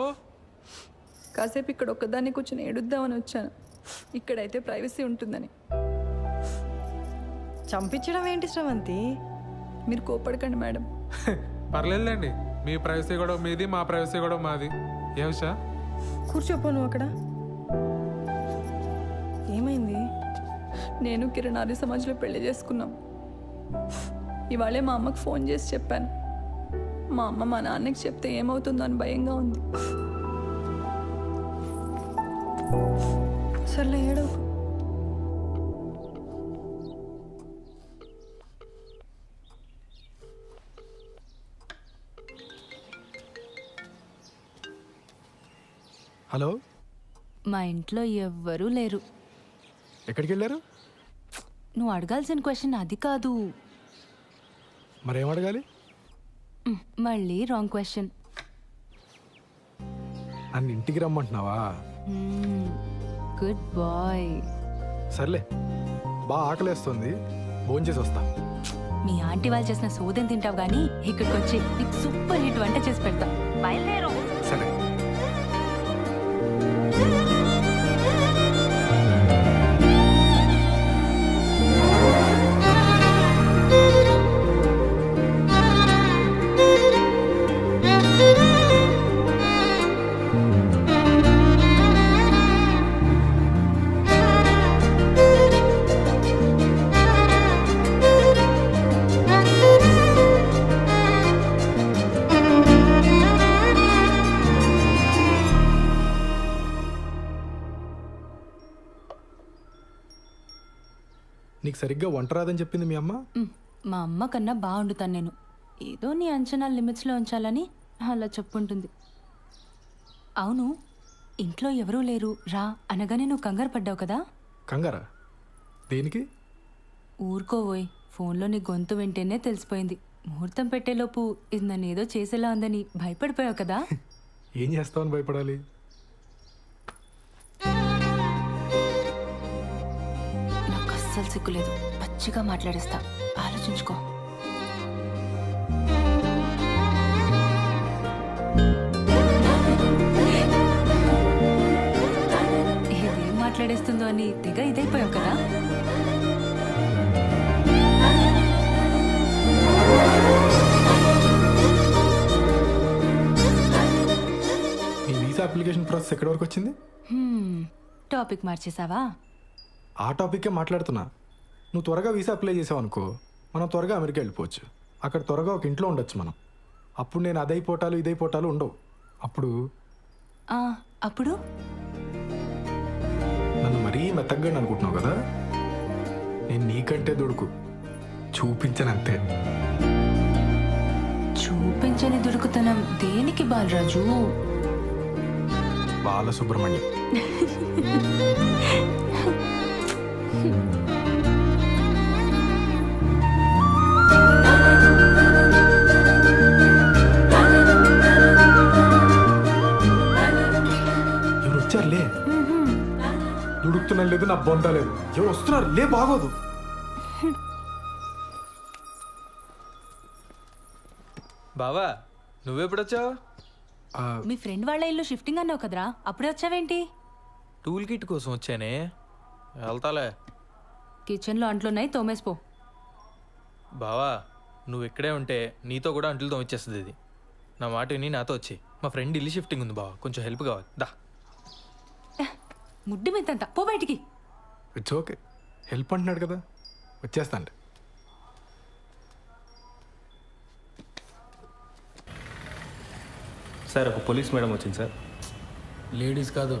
కాసేపు ఇక్కడ ఒక్కదాన్ని కూర్చొని ఏడుద్దామని వచ్చాను. ఇక్కడైతే ప్రైవసీ ఉంటుందని. చంపించడం ఏంటి శ్రవంతి? మీరు కోపడకండి మేడం. పర్లేదులేండి. మీ ప్రైవసీ కూడా మీది, మా ప్రైవసీ కూడా మాది. ఏ ఉషా? కూర్చోపో నువ్వు అక్కడ. ఏమైంది? నేను కిరణ్ ఆర్య సమాజ్లో పెళ్లి చేసుకున్నాం. ఇవాళే మా అమ్మకు ఫోన్ చేసి చెప్పాను. మా అమ్మ మా నాన్నకి చెప్తే ఏమవుతుందో అని భయంగా ఉంది. సర్లే ఏడో. హలో, మా ఇంట్లో ఎవ్వరూ లేరు. ఎక్కడికి వెళ్ళారు? నువ్వు అడగాల్సిన క్వశ్చన్ అది కాదు. మరేం అడగాలి? మళ్ళీ రాంగ్ క్వశ్చన్. నన్ను ఇంటికి రమ్మంటున్నావా? Good bye. సర్లే, బాగా ఆకలేస్తుంది, భోంచేసి వస్తా. మీ ఆంటీ వాళ్ళు చేసిన సోదం తింటావు కానీ ఇక్కడికి వచ్చి నీకు సూపర్ హిట్ వంట చేసి పెడతా. బయలుదేరు. సరే. నీకు సరిగ్గా వంట రాదని చెప్పింది మీ అమ్మ? మా అమ్మ కన్నా బాగా వండుతాను నేను. ఏదో నీ అంచనా లిమిట్స్లో ఉంచాలని అలా చెప్పుంటుంది. అవును, ఇంట్లో ఎవరూ లేరు రా అనగానే నువ్వు కంగారు పడ్డావు కదా? కంగారా? దేనికి? ఊరుకోవోయ్, ఫోన్లో నీ గొంతు వింటేనే తెలిసిపోయింది. ముహూర్తం పెట్టేలోపు ఇది నన్ను ఏదో చేసేలా ఉందని భయపడిపోయావు కదా? ఏం చేస్తావని భయపడాలి? నాకు అస్సలు సిగ్గులేదు, పచ్చిగా మాట్లాడేస్తా, ఆలోచించుకో. ఇదేం మాట్లాడేస్తుందో అని తెగ ఇదైపోయావు కదా? ఈ వీసా అప్లికేషన్ ప్రాసెస్ ఎక్కడి వరకు వచ్చింది? టాపిక్ మార్చేసావా? ఆ టాపిక్కే మాట్లాడుతున్నా. నువ్వు త్వరగా వీసా అప్లై చేసావు అనుకో, మనం త్వరగా అమెరికా వెళ్ళిపోవచ్చు. అక్కడ త్వరగా ఒక ఇంట్లో ఉండొచ్చు మనం. అప్పుడు నేను అదైపోటాలు ఇదైపోటాలు ఉండవు. అప్పుడు అప్పుడు నన్ను మరీ మెత్తగా అనుకుంటున్నావు కదా, నేను నీకంటే దొడుకు చూపించనంతే. చూపించని దుడుకుతనం దేనికి బాలరాజు? బాలసుబ్రహ్మణ్యం. ఎవరు వచ్చారులే. దుడుకుతున్నా లేదు, నా బొంద లేదు. ఎవరు వస్తున్నారు లే, బాగోదు. బావా నువ్వెప్పుడొచ్చావు? మీ ఫ్రెండ్ వాళ్ళ ఇల్లు షిఫ్టింగ్ అన్నావు కదరా, అప్పుడే వచ్చావేంటి? టూల్ కిట్ కోసం వచ్చానే, వెళ్తాలే. కిచెన్లో అంట్లున్నాయి, తోమేసిపో. బావా నువ్వు ఇక్కడే ఉంటే నీతో కూడా అంట్లు తోమిచ్చేస్తుంది ఇది. నా మాట విని నాతో వచ్చి, మా ఫ్రెండ్ ఇల్లు షిఫ్టింగ్ ఉంది బావా, కొంచెం హెల్ప్ కావాలి. దా. ముడ్డి మీదంత పో బయటికి. ఇట్స్ ఓకే, హెల్ప్ అంటున్నాడు కదా, వచ్చేస్తాను. సార్ ఒక పోలీస్ మేడం వచ్చింది సార్. లేడీస్ కాదు,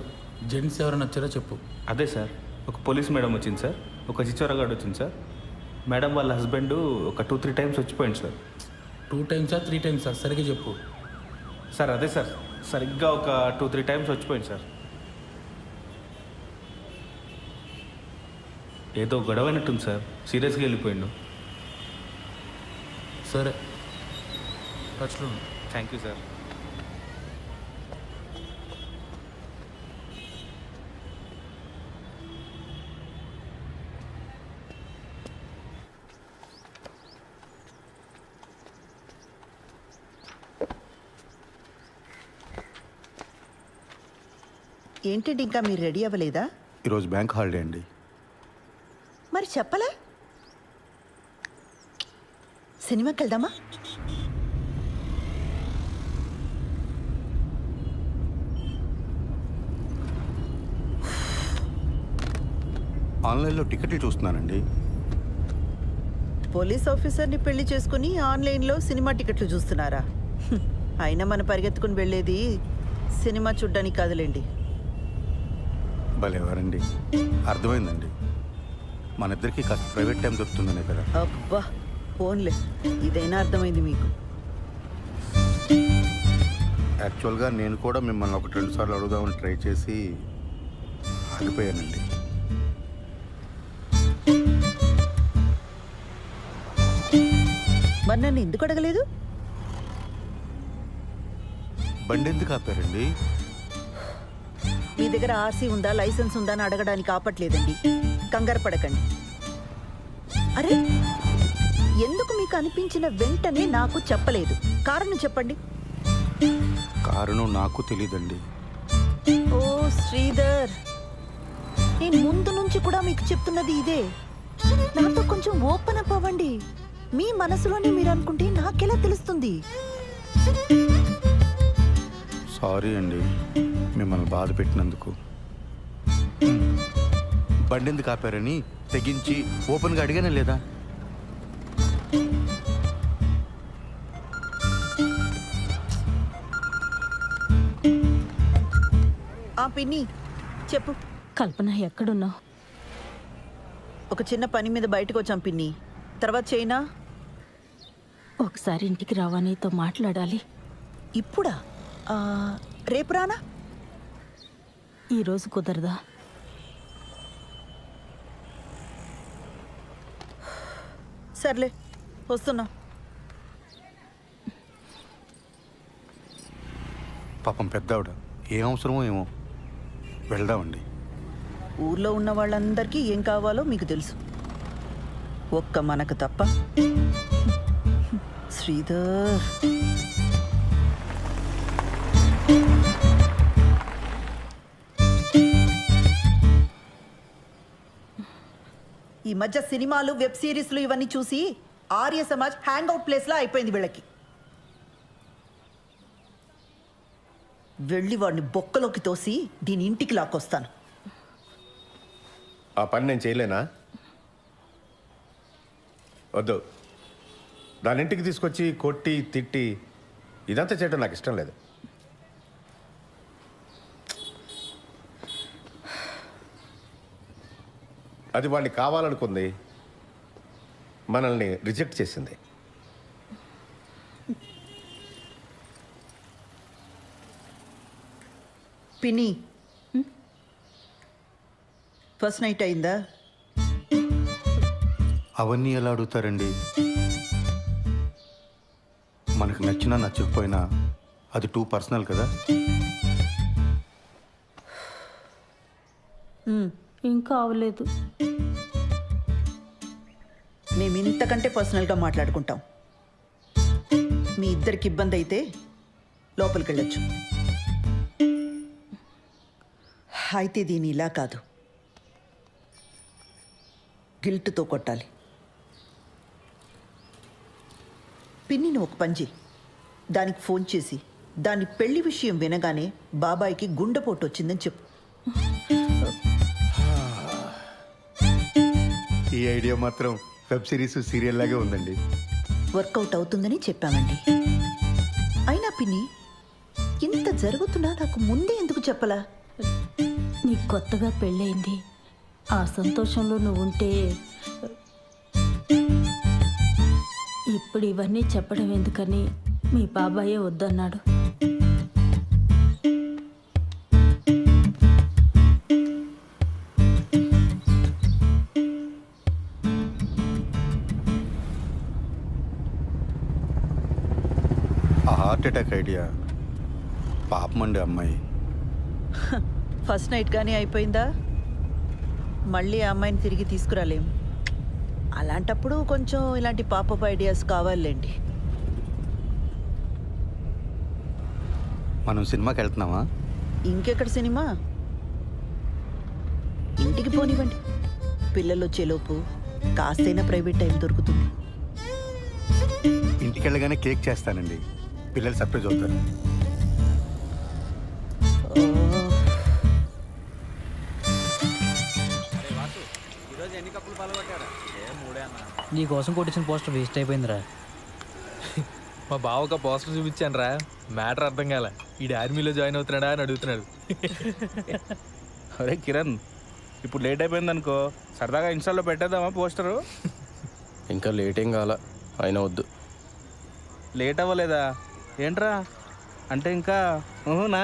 జెంట్స్ ఎవరైనా వచ్చారో చెప్పు. అదే సార్, ఒక పోలీస్ మేడం వచ్చింది సార్, ఒక చిచ్చోరగాడు వచ్చింది సార్. మేడం వాళ్ళ హస్బెండ్ ఒక 2-3 టైమ్స్ వచ్చిపోయింది సార్. 2 టైమ్సా 3 టైమ్సా సరిగ్గా చెప్పు. సార్ అదే సార్, సరిగ్గా ఒక 2-3 టైమ్స్ వచ్చిపోయింది సార్. ఏదో గొడవ అయినట్టుంది సార్, సీరియస్గా వెళ్ళిపోయిండు. సరే, టచ్లో. Thank you sir. ఏంటండి ఇంకా మీరు రెడీ అవ్వలేదా? ఈరోజు బ్యాంక్ హాలిడే అండి. మరి చెప్పలే. సినిమాకి వెళ్దామా? ఆన్లైన్లో టికెట్లు చూస్తున్నానండి. పోలీస్ ఆఫీసర్ని పెళ్లి చేసుకుని ఆన్లైన్లో సినిమా టికెట్లు చూస్తున్నారా? అయినా మనం పరిగెత్తుకుని వెళ్ళేది సినిమా చూడ్డానికి కాదులేండి. భలేవారండి, అర్థమైందండి. మన ఇద్దరికి కాస్త ప్రైవేట్ టైం దొరుకుతుందనే కదా. అబ్బా ఫోన్లే, ఇదైనా అర్థమైంది మీకు. యాక్చువల్గా నేను కూడా మిమ్మల్ని 1-2 సార్లు అడుగుదామని ట్రై చేసి ఆగిపోయానండి. మరి నన్ను ఎందుకు అడగలేదు? బండి ఎందుకు ఆపారండి? మీ దగ్గర ఆర్సీ ఉందా, లైసెన్స్ ఉందా అని అడగడానికి ఆపట్లేదండి. కంగారు పడకండి. అరే, ఎందుకు మీకు అనిపించిన వెంటనే నాకు చెప్పలేదు? కారణం చెప్పండి. కారణం నాకు తెలీదండి. ఓ శ్రీధర్, నేను ముందు నుంచి కూడా మీకు చెప్తున్నది ఇదే. నాతో కొంచెం ఓపెన్ అప్ అవ్వండి. మీ మనసులోనే మీరు అనుకుంటే నాకెలా తెలుస్తుంది? సారీ అండి మిమ్మల్ని బాధ పెట్టినందుకు. బండి ఎందుకు ఆపారని తెగించి ఓపెన్గా అడిగానే లేదా? పిన్ని చెప్పు. కల్పన ఎక్కడున్నావు? ఒక చిన్న పని మీద బయటకు వచ్చాం పిన్ని, తర్వాత చేయనా? ఒకసారి ఇంటికి రావా, నీతో మాట్లాడాలి. ఇప్పుడా? రేపు రానా? ఈరోజు కుదరదా? సర్లే, వస్తున్నా. పాపం పెద్దావిడ, ఏం అవసరమో ఏమో. వెళ్దామండి. ఊర్లో ఉన్న వాళ్ళందరికీ ఏం కావాలో మీకు తెలుసు, ఒక్క మనకు తప్ప. శ్రీధర్, ఈ మధ్య సినిమాలు, వెబ్ సిరీస్లు ఇవన్నీ చూసి ఆర్య సమాజ్ హ్యాంగ్ అవుట్ ప్లేస్లా అయిపోయింది వీళ్ళకి. వెళ్ళి వాడిని బొక్కలోకి తోసి దీని ఇంటికి లాక్కొస్తాను. ఆ పని నేను చేయలేనా? వద్దు. దాని ఇంటికి తీసుకొచ్చి కొట్టి తిట్టి ఇదంతా చేయడం నాకు ఇష్టం లేదు. అది వాడిని కావాలనుకుంది, మనల్ని రిజెక్ట్ చేసింది. పిన్ని, ఫస్ట్ నైట్ అయిందా? అవన్నీ ఎలా అడుగుతారండి? మనకు నచ్చినా నచ్చకపోయినా అది టూ పర్సనల్ కదా. ఇంకా అవలేదు. మేము ఇంతకంటే పర్సనల్గా మాట్లాడుకుంటాం. మీ ఇద్దరికి ఇబ్బంది అయితే లోపలికి వెళ్ళొచ్చు. అయితే దీని ఇలా కాదు, గిల్ట్తో కొట్టాలి. పిన్నిని ఒక పని చెయ్యి, దానికి ఫోన్ చేసి దాని పెళ్లి విషయం వినగానే బాబాయికి గుండెపోటు వచ్చిందని చెప్పు. ఈ ఐడియా మాత్రం వెబ్ సిరీస్ సీరియల్ లాగే ఉందండి. వర్కౌట్ అవుతుందని చెప్పామండి. అయినా పిన్ని, ఇంత జరుగుతున్నా నాకు ముందే ఎందుకు చెప్పలా? నీకు కొత్తగా పెళ్ళయింది, ఆ సంతోషంలో నువ్వు ఉంటే ఇప్పుడు ఇవన్నీ చెప్పడం ఎందుకని మీ బాబాయే వద్దన్నాడు. ఆ హార్ట్ అటాక్ ఐడియా పాపమండి అమ్మాయి. ఫస్ట్ నైట్ కానీ అయిపోయిందా? మళ్ళీ ఆ అమ్మాయిని తిరిగి తీసుకురాలేం. అలాంటప్పుడు కొంచెం ఇలాంటి పాపప్ ఐడియాస్ కావాలండి. మనం సినిమాకి వెళ్తున్నామా? ఇంకెక్కడ సినిమా? ఇంటికి పోనివ్వండి. పిల్లలు వచ్చేలోపు కాస్తైనా ప్రైవేట్ టైం దొరుకుతుంది. ఇంటికి వెళ్ళగానే కేక్ చేస్తానండి, పిల్లలు సర్ప్రైజ్ అవుతారు. నీ కోసం కొట్టించిన పోస్టర్ వేస్ట్ అయిపోయిందిరా. మా బావ ఒక పోస్టర్ చూపించాను రా, మ్యాటర్ అర్థం కాల. ఈ ఆర్మీలో జాయిన్ అవుతున్నాడా అని అడుగుతున్నాడు. అరే కిరణ్, ఇప్పుడు లేట్ అయిపోయింది అనుకో, సరదాగా ఇన్స్టాల్లో పెట్టేద్దామా పోస్టరు? ఇంకా లేట్ ఏం కాల, అయినా వద్దు. లేట్ అవ్వలేదా ఏంట్రా? అంటే ఇంకా ఊహునా?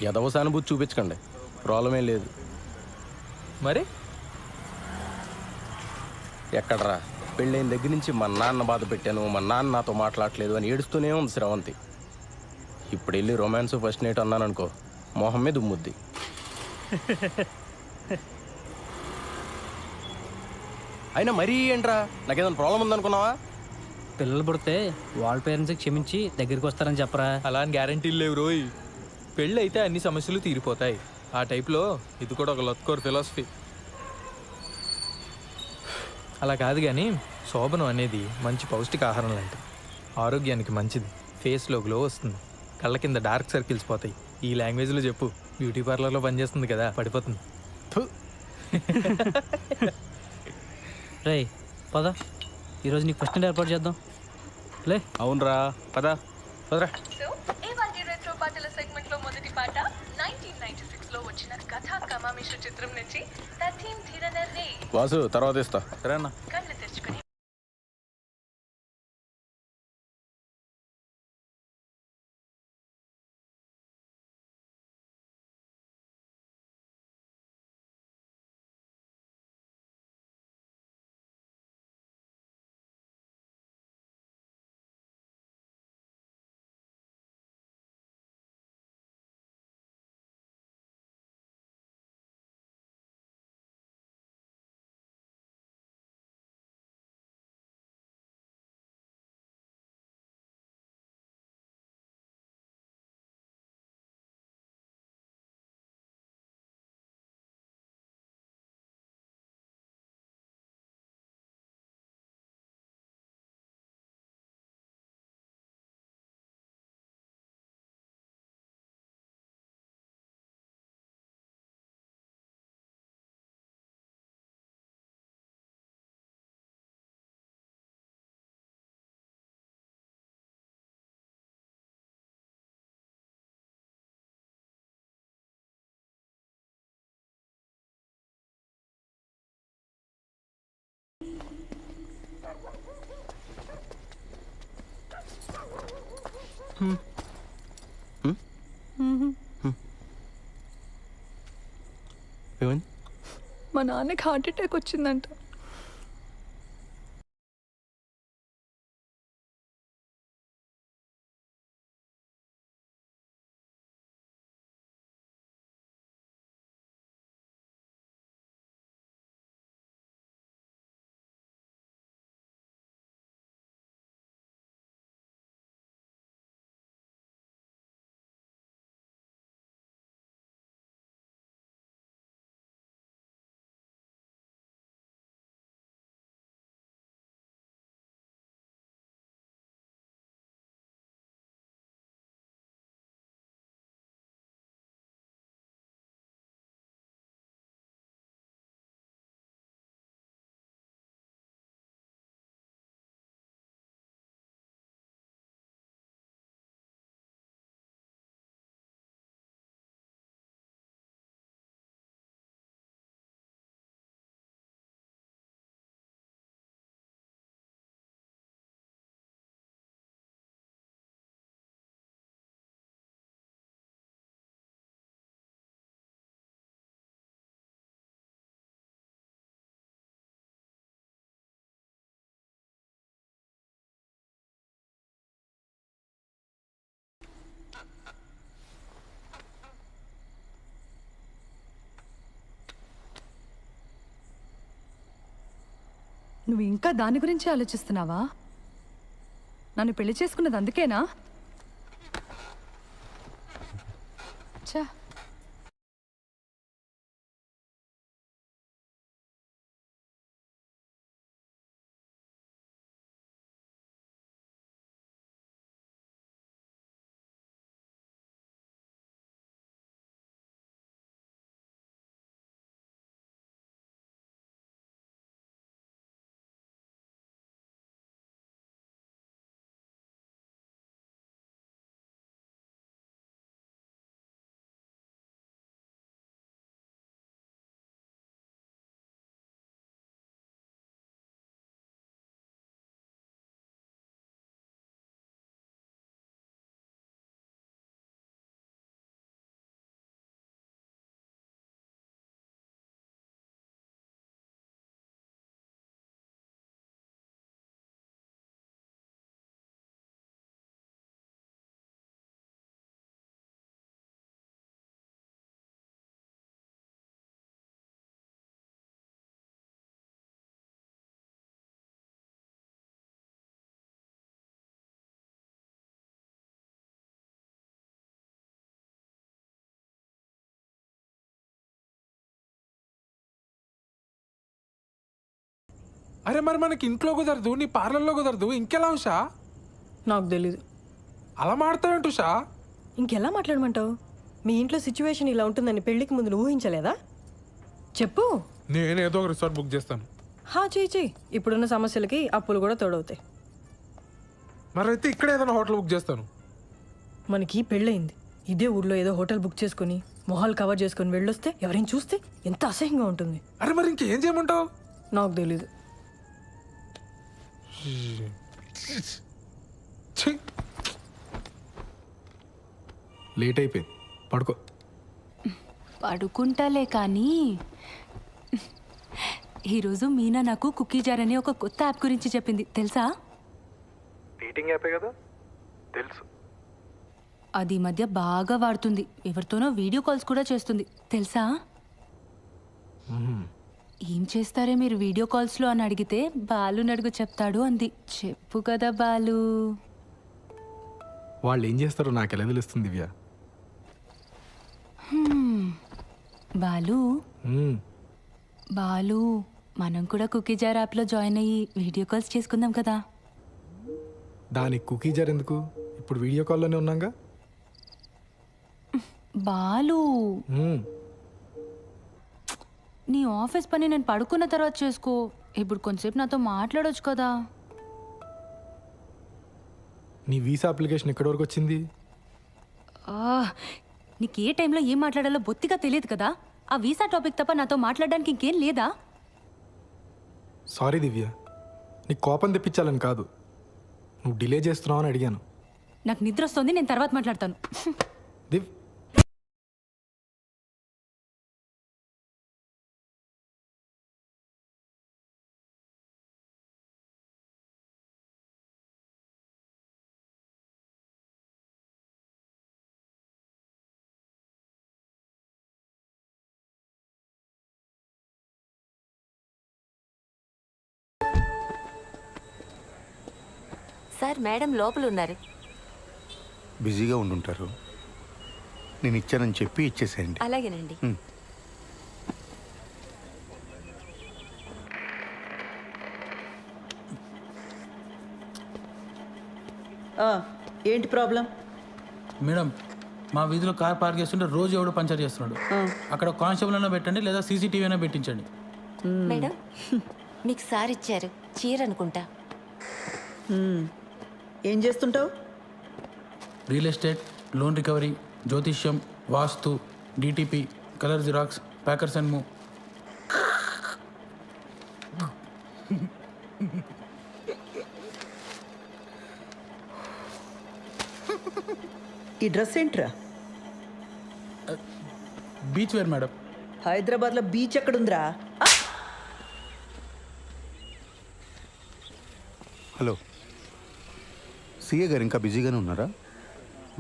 ఎదవ సానుభూతి చూపించకండి, ప్రాబ్లం ఏం లేదు. మరి ఎక్కడరా, పెళ్ళైన దగ్గర నుంచి మా నాన్న బాధ పెట్టాను, మా నాన్న నాతో మాట్లాడలేదు అని ఏడుస్తూనే ఉంది శ్రవంతి. ఇప్పుడు వెళ్ళి రొమాన్స్ ఫస్ట్ నైట్ అన్నాను అనుకో, మొహం మీద ఉమ్ముద్ది. అయినా మరీ ఏంట్రా, నాకేదైనా ప్రాబ్లం ఉందనుకున్నావా? పిల్లలు పుడితే వాళ్ళ పేరెంట్స్కి క్షమించి దగ్గరికి వస్తారని చెప్పరా. అలా అని గ్యారంటీలు లేవు రోయ్. పెళ్ళి అయితే అన్ని సమస్యలు తీరిపోతాయి. ఆ టైప్లో ఇది కూడా ఒక లత్కోర్ ఫిలాసఫీ. అలా కాదు కానీ శోభనం అనేది మంచి పౌష్టికాహారం లాంటిది. ఆరోగ్యానికి మంచిది, ఫేస్లో గ్లో వస్తుంది, కళ్ళ కింద డార్క్ సర్కిల్స్ పోతాయి. ఈ లాంగ్వేజ్లో చెప్పు, బ్యూటీ పార్లర్లో పనిచేస్తుంది కదా, పడిపోతుంది. రే పద, ఈరోజు నీకు ఫస్ట్ నైట్ ఏర్పాటు చేద్దాం. లే. అవునరా, పద పదరా. సెగ్మెంట్ లో మొదటి పాట 1996 లో వచ్చిన కథా కమామిష చిత్రం నుంచి వాసు తర్వాత ఇస్తా. సరేనా? ఏమైంది? మా నాన్నకి హార్ట్ అటాక్ వచ్చిందంట. నువ్వు ఇంకా దాని గురించి ఆలోచిస్తున్నావా? నన్ను పెళ్లి చేసుకున్నది అందుకేనా? చా అరే మరి మనకి ఇంట్లో కుదరదు, నీ పార్లర్లో కుదరదు, ఇంకెలా ఉషా? నాకు తెలీదు. అలా మాడతావేంటి ఉషా? ఇంకెలా మాట్లాడమంటావు? మీ ఇంట్లో సిచ్యువేషన్ ఇలా ఉంటుందని పెళ్లికి ముందు నువ్వు ఊహించలేదా? చెప్పు. నేనేదో ఒక రిసార్ట్ బుక్ చేస్తాను. చెయ్యి. ఇప్పుడున్న సమస్యలకి అప్పులు కూడా తోడవుతాయి. మరైతే ఇక్కడ ఏదైనా హోటల్ బుక్ చేస్తాను. మనకి పెళ్ళయింది, ఇదే ఊర్లో ఏదో హోటల్ బుక్ చేసుకుని మొహాలు కవర్ చేసుకుని వెళ్ళొస్తే ఎవరైనా చూస్తే ఎంత అసహ్యంగా ఉంటుంది. అరే మరి ఇంకేం చేయమంటావు? నాకు తెలీదు. లేట్ అయిపోయింది, పడుకో. పడుకుంటాలే కానీ ఈరోజు మీనా నాకు కుకీ జార్ అనే ఒక కొత్త యాప్ గురించి చెప్పింది, తెలుసా? డేటింగ్ యాపే కదా, తెలుసు. అది ఈ మధ్య బాగా వాడుతుంది, ఎవరితోనో వీడియో కాల్స్ కూడా చేస్తుంది, తెలుసా? ఏం చేస్తారే మీరు వీడియో కాల్స్లో అని అడిగితే బాలు నడుగు చెప్తాడు అంది. చెప్పు కదా బాలు. వాళ్ళు ఏం చేస్తారో నాకు ఎలా తెలుస్తుంది దివ్య? బాలు బాలు మనం కూడా కుకీ జార్ యాప్లో జాయిన్ అయ్యి వీడియో కాల్స్ చేసుకుందాం కదా. దానికి కుకీ జార్ ఎందుకు? ఇప్పుడు వీడియో కాల్లోనే ఉన్నాగా. బాలు నీ ఆఫీస్ పని నేను పడుకున్న తర్వాత చేసుకో, ఇప్పుడు కొంచెంసేపు నాతో మాట్లాడొచ్చు కదా. నీ వీసా అప్లికేషన్ ఎక్కడి వరకు వచ్చింది? నీకు ఏ టైంలో ఏం మాట్లాడాలో బొత్తిగా తెలియదు కదా. ఆ వీసా టాపిక్ తప్ప నాతో మాట్లాడడానికి ఇంకేం లేదా? సారీ దివ్య, నీకు కోపం తెప్పించాలని కాదు, నువ్వు డిలే చేస్తున్నావు అని అడిగాను. నాకు నిద్ర వస్తుంది, నేను తర్వాత మాట్లాడతాను. దివ్ సార్ మేడం లోపల ఉన్నారు. బిజీగా ఉండుంటారు. నేను ఇచ్చానని చెప్పి ఇచ్చేసేయండి. అలాగేనండి. ఏంటి ప్రాబ్లం? మేడం, మా వీధిలో కార్ పార్క్ చేస్తుంటే రోజు ఎవడో పంచర్ చేస్తున్నాడు. అక్కడ కానిస్టేబుల్ అయినా పెట్టండి, లేదా సీసీటీవీ అయినా పెట్టించండి. మేడం మీకు సార్ ఇచ్చారు చీర అనుకుంటా. ఏం చేస్తుంటావు? రియల్ ఎస్టేట్, లోన్ రికవరీ, జ్యోతిష్యం, వాస్తు, DTP, colour xerox, packers and move. ఈ డ్రెస్ ఏంట్రా? Beach wear madam. హైదరాబాద్లో బీచ్ ఎక్కడుందిరా? హలో, సీఏ గారు ఇంకా బిజీగానే ఉన్నారా?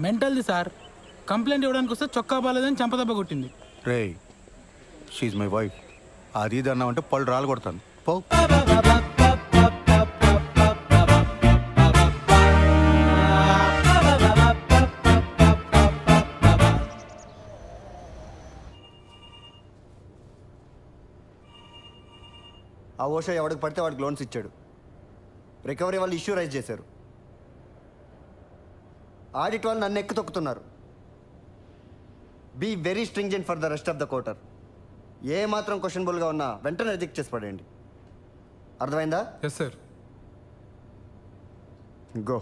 మెంటల్ది సార్. కంప్లైంట్ ఇవ్వడానికి వస్తే చొక్కా బాలేదని చంపదెబ్బ కొట్టింది. రే, షీఈ్ మై వైఫ్. అది ఇది అన్నామంటే పళ్ళు రాలు కొడతాను. పో. ఆ ఓషో ఎవడికి పడితే వాడికి లోన్స్ ఇచ్చాడు. రికవరీ వాళ్ళు ఇష్యూ రైజ్ చేశారు. ఆడిట్ వాళ్ళు నన్ను ఎక్కి తొక్కుతున్నారు. Be very stringent for the rest of the quarter. ఏ మాత్రం క్వశ్చనబుల్గా ఉన్నా వెంటనే రిజెక్ట్ చేసి పడేయండి. అర్థమైందా? Yes sir. గో.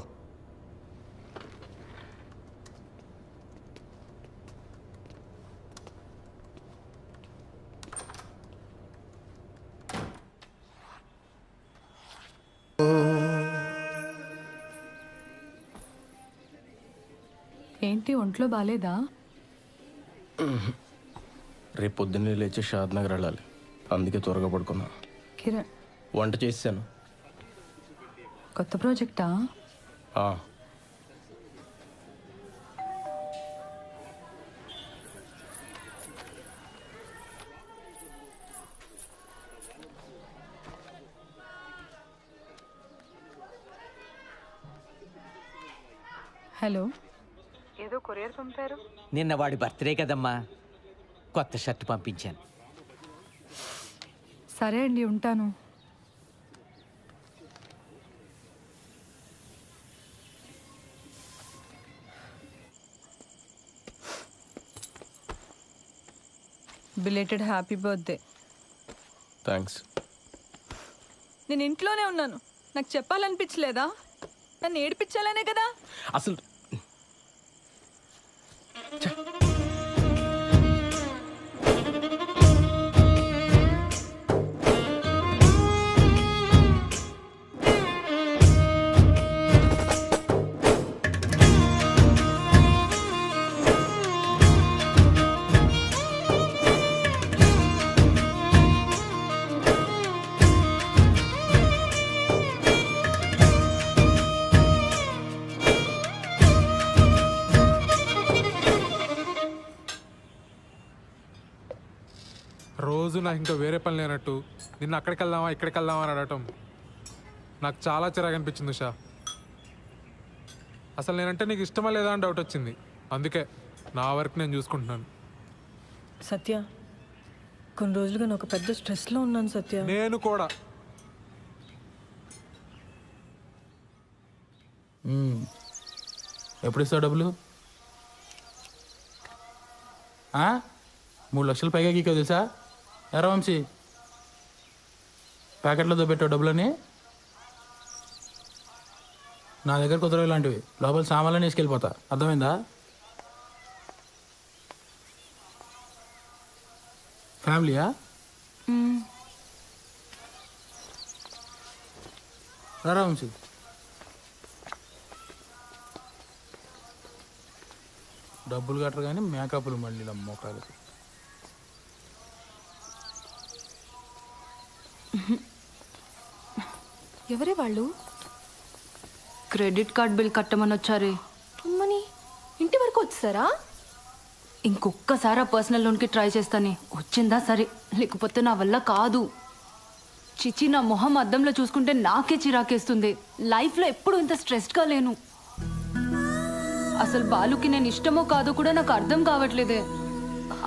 ఏంటి ఒంట్లో బాలేదా? రేపు పొద్దున్నే లేచి షాద్ నగర్ వెళ్ళాలి, అందుకే త్వరగా పడుకున్నా. కిరణ్, వంట చేశాను. కొత్త ప్రాజెక్టా? హలో, ఏదో కొరియర్ పంపారు. నిన్న వాడి బర్త్డే కదమ్మా, కొత్త షర్ట్ పంపించాను. సరే అండి, ఉంటాను. Belated happy birthday. థ్యాంక్స్. నేను ఇంట్లోనే ఉన్నాను, నాకు చెప్పాలనిపించలేదా? నన్ను ఏడిపించాలనే కదా. అసలు రోజు నాకు ఇంకా వేరే పని లేనట్టు నిన్న అక్కడికి వెళ్దామా ఇక్కడికి వెళ్దామా అని అడగటం నాకు చాలా చిరాకు అనిపించింది ఉషా. అసలు నేనంటే నీకు ఇష్టమా లేదా అని డౌట్ వచ్చింది. అందుకే నా వర్క్ నేను చూసుకుంటున్నాను. సత్య, కొన్ని రోజులుగా నేను ఒక పెద్ద స్ట్రెస్లో ఉన్నాను సత్య. నేను కూడా. ఎప్పుడు ఇస్తావు డబ్బులు? 3 లక్షలు పైగా గీకో తెలుసా? ఎరా వంశీ, ప్యాకెట్లో పెట్టావు డబ్బులని. నా దగ్గర కుదరవు ఇలాంటివి. లోపల సామాన్లని వేసుకెళ్ళిపోతా, అర్థమైందా? ఫ్యామిలీయా? రా వంశీ. డబ్బులు కట్టరు కానీ మేకప్లు మళ్ళీ మొక్కలకి. ఎవరే వాళ్ళు? క్రెడిట్ కార్డ్ బిల్ కట్టమని వచ్చారే. అమ్మని ఇంటి వరకు వచ్చారా? ఇంకొక్కసారి ఆ పర్సనల్ లోన్కి ట్రై చేస్తానే, వచ్చిందా సరే, లేకపోతే నా వల్ల కాదు. చిచి, నా మొహం అద్దంలో చూసుకుంటే నాకే చిరాకేస్తుంది. లైఫ్లో ఎప్పుడు ఇంత స్ట్రెస్డ్గా లేను. అసలు బాలుకి నేను ఇష్టమో కాదో కూడా నాకు అర్థం కావట్లేదే.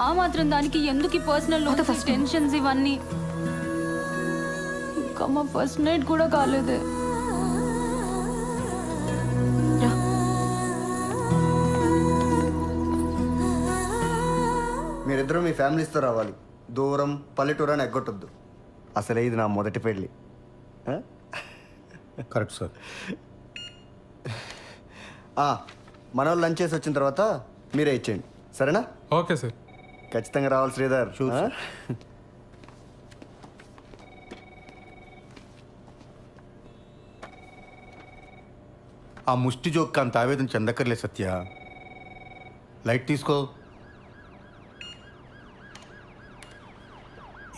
ఆ మాత్రం దానికి ఎందుకు ఈ పర్సనల్ లోన్స్, టెన్షన్స్ ఇవన్నీ? ఇంకా మా ఫస్ట్ నైట్ కూడా కాలేదే. మీరిద్దరూ మీ ఫ్యామిలీస్తో రావాలి. దూరం పల్లెటూరు అని ఎగ్గొట్టొద్దు. అసలే ఇది నా మొదటి పెళ్ళి. Correct sir. మన వాళ్ళు లంచ్ చేసి వచ్చిన తర్వాత మీరే ఇచ్చేయండి, సరేనా? Okay sir. ఖచ్చితంగా రావాలి శ్రీధర్. ఆ ముష్టి జోక్ అంత ఆవేదన చెందక్కర్లే సత్య. లైట్ తీసుకో.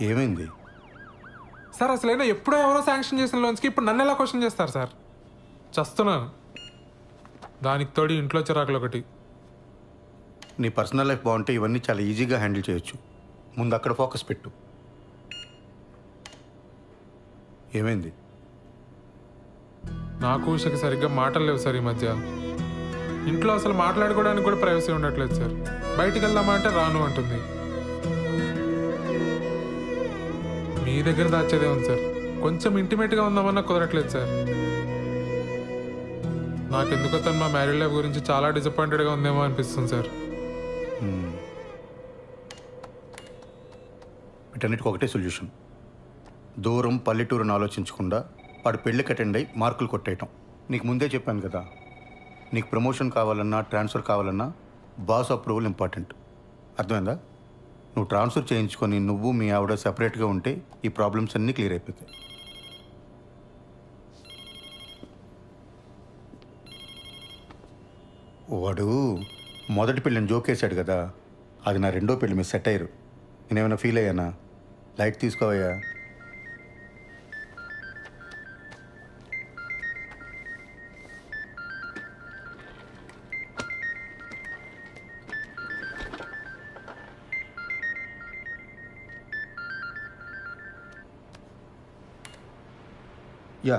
ఏమైంది సార్? అసలైనా ఎప్పుడో ఎవరో శాంక్షన్ చేసిన లోన్స్కి ఇప్పుడు నన్ను ఎలా క్వశ్చన్ చేస్తారు సార్? చస్తున్నాను. దానికి తోడి ఇంట్లో చిరాకులు ఒకటి. నీ పర్సనల్ లైఫ్ బాగుంటే ఇవన్నీ చాలా ఈజీగా హ్యాండిల్ చేయొచ్చు. ముందు అక్కడ ఫోకస్ పెట్టు. ఏమైంది? నాకు ఉషకి సరిగ్గా మాటలు లేవు సార్ ఈ మధ్య. ఇంట్లో అసలు మాట్లాడుకోవడానికి కూడా ప్రైవసీ ఉండట్లేదు సార్. బయటికి వెళ్దామా అంటే రాను అంటుంది. మీ దగ్గర దాచేదే ఉంది సార్. కొంచెం ఇంటిమేట్గా ఉందామన్నా కుదరట్లేదు సార్. నాకెందుకో తను మా మ్యారీడ్ లైఫ్ గురించి చాలా డిసప్పాయింటెడ్గా ఉందేమో అనిపిస్తుంది సార్. వీటన్నిటికి ఒకటే సొల్యూషన్. దూరం పల్లెటూరుని ఆలోచించకుండా వాడు పెళ్ళికి అటెండ్ అయ్యి మార్కులు కొట్టేయటం. నీకు ముందే చెప్పాను కదా, నీకు ప్రమోషన్ కావాలన్నా ట్రాన్స్ఫర్ కావాలన్నా బాస్ అప్రూవల్ ఇంపార్టెంట్. అర్థమైందా? నువ్వు ట్రాన్స్ఫర్ చేయించుకొని నువ్వు మీ ఆవిడ సెపరేట్గా ఉంటే ఈ ప్రాబ్లమ్స్ అన్నీ క్లియర్ అయిపోతాయి. వాడు మొదటి పెళ్ళిని జోకేశాడు కదా, అది నా రెండో పెళ్ళి మీద సెట్ అయ్యారు. నేనేమైనా ఫీల్ అయ్యానా? లైట్ తీసుకోవయ్యా. యా.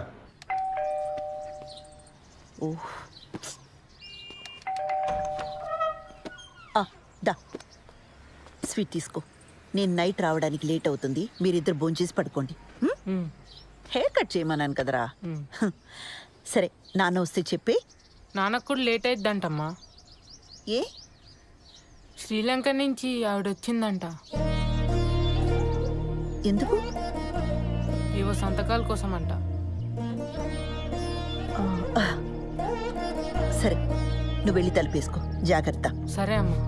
దా స్వీట్ తీసుకో. నేను నైట్ రావడానికి లేట్ అవుతుంది, మీరిద్దరు భోంచేసి పడుకోండి. హెయిర్ కట్ చేయమన్నాను కదరా. సరే, నాన్న వస్తే చెప్పి. నాన్నకు కూడా లేట్ అయిద్దంటమ్మా. ఏ? శ్రీలంక నుంచి ఆవిడ వచ్చిందంట. ఎందుకు? ఏవో సంతకాల కోసం అంట. సరే, నువ్వు వెళ్ళి తలుపేసుకో. జాగ్రత్త. సరే అమ్మా.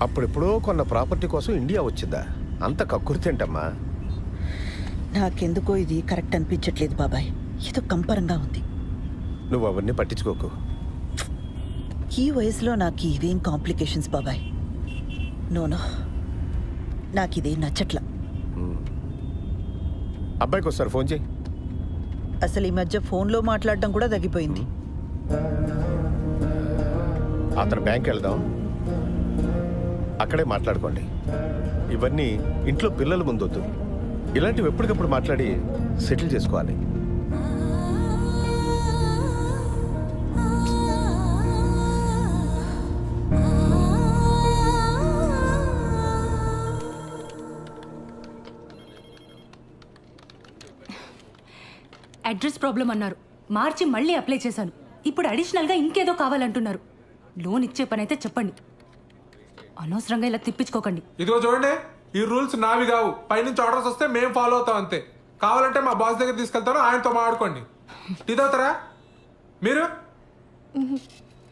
అప్పుడెప్పుడో కొన్న ప్రాపర్టీ కోసం ఇండియా వచ్చిందా? అంత కక్కుర్తేంటమ్మా? నాకెందుకో ఇది కరెక్ట్ అనిపించట్లేదు బాబాయ్. ఏదో కంపరంగా ఉంది. నువ్వు అవన్నీ పట్టించుకోకు. ఈ వయసులో నాకు ఇవేం కాంప్లికేషన్స్ బాబాయ్. నోనో, నాకు ఇదే నచ్చట్లా. అబ్బాయికి ఒకసారి ఫోన్ చేయి. అసలు ఈ మధ్య ఫోన్లో మాట్లాడడం కూడా తగ్గిపోయింది. అతను బ్యాంక్ వెళ్దాం, అక్కడే మాట్లాడుకోండి. ఇవన్నీ ఇంట్లో పిల్లల ముందొద్దు. ఇలాంటివి ఎప్పటికప్పుడు మాట్లాడి సెటిల్ చేసుకోవాలి. అడ్రస్ ప్రాబ్లం అన్నారు, మార్చి మళ్ళీ అప్లై చేశాను. ఇప్పుడు అడిషనల్గా ఇంకేదో కావాలంటున్నారు. లోన్ ఇచ్చే పని అయితే చెప్పండి. అనవసరంగా ఇలా తిప్పించుకోకండి. ఇదిగో చూడండి, ఈ రూల్స్ నావి కావు. పైనుంచి ఆర్డర్స్ వస్తే మేము ఫాలో అవుతాం అంతే. కావాలంటే మా బాస్ దగ్గర తీసుకెళ్తాను, ఆయనతో మాట్లాడుకోండి. టీ తాగుతారా మీరు?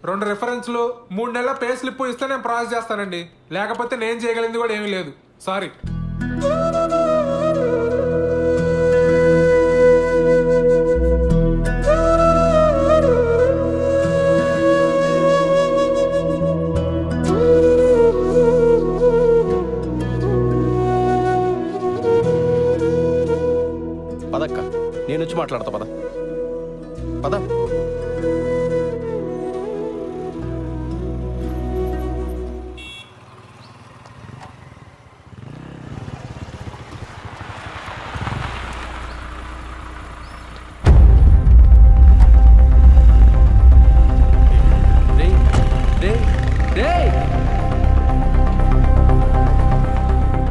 2 రిఫరెన్స్లు 3 నెలల పే స్లిప్ ఇస్తే నేను ప్రాసెస్ చేస్తానండి. లేకపోతే నేను చేయగలిగింది కూడా ఏమీ లేదు. సారీ. పదక్క, నేను వచ్చి మాట్లాడతా. పద పద.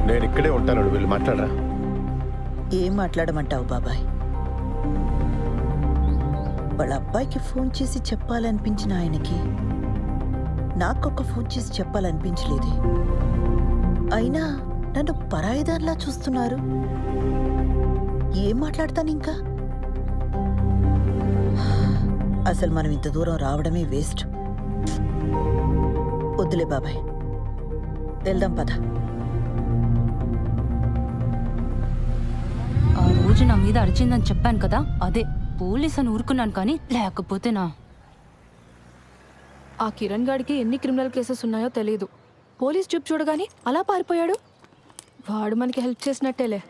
నేను ఇక్కడే ఉంటాను, వీళ్ళు మాట్లాడరా. ఏం మాట్లాడమంటావు బాబాయ్? వాళ్ళ అబ్బాయికి ఫోన్ చేసి చెప్పాలనిపించిన ఆయనకి నాకొక ఫోన్ చేసి చెప్పాలనిపించలేదే. అయినా నన్ను పరాయిదానిలా చూస్తున్నారు. ఏం మాట్లాడతాను ఇంకా? అసలు మనం ఇంత దూరం రావడమే వేస్ట్. వద్దులే బాబాయ్, వెళ్దాం పద. ఆ రోజు నా మీద అరిచిందని చెప్పాను కదా, అదే పోలీస్ అని ఊరుకున్నాను. కానీ లేకపోతే ఆ కిరణ్ గాడికి ఎన్ని క్రిమినల్ కేసెస్ ఉన్నాయో తెలియదు. పోలీస్ చూపు చూడగానే అలా పారిపోయాడు. వాడు మనకి హెల్ప్ చేసినట్టేలే.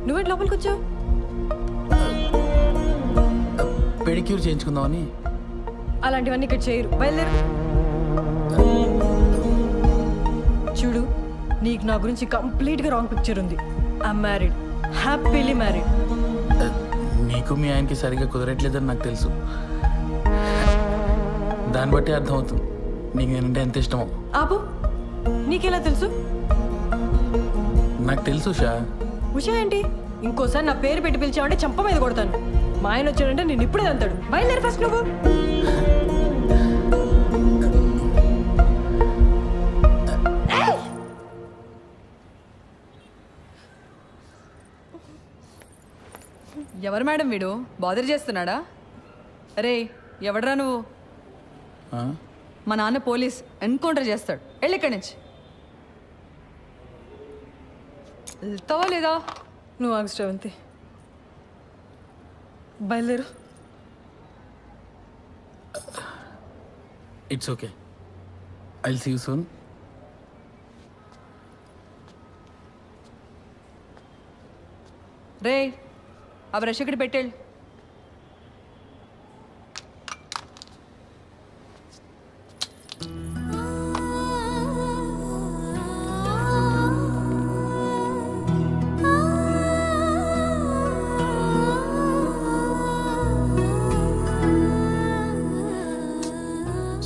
నువ్వేంటి లోపలికి వచ్చావు? పెడిక్యూర్ చేయించుకుందామని. అలాంటివన్నీ ఇక్కడ చేయరు, బయలుదేరు. చూడు, నీకు నా గురించి కంప్లీట్గా రాంగ్ పిక్చర్ ఉంది. I'm married, happily married. నీకు మీ ఆయనకి సరిగ్గా కుదరట్లేదని నాకు తెలుసు. దాన్ని బట్టి అర్థమవుతుంది నీకు నేనంటే ఎంత ఇష్టమో. ఆపు, నీకెలా తెలుసు? నాకు తెలుసు షా. ఉషా ఏంటి? ఇంకోసారి నా పేరు పెట్టి పిలిచావంటే చంప మీద కొడతాను. మా ఆయన వచ్చాడంటే నేను ఇప్పుడే అంతాడు. బయలుదేరి ఫస్ట్ నువ్వు. ఎవరు మేడం వీడు? బాదర్ చేస్తున్నాడా? అరే ఎవడరా నువ్వు? మా నాన్న పోలీస్, ఎన్కౌంటర్ చేస్తాడు. వెళ్ళి ఇక్కడి నుంచి. వెళ్తావా లేదా? నువ్వు ఆగు శ్రవంతి, బయలుదేరు. It's okay, I will see you soon. రే ఆ బ్రష్ ఇక్కడ పెట్టేళ్ళు.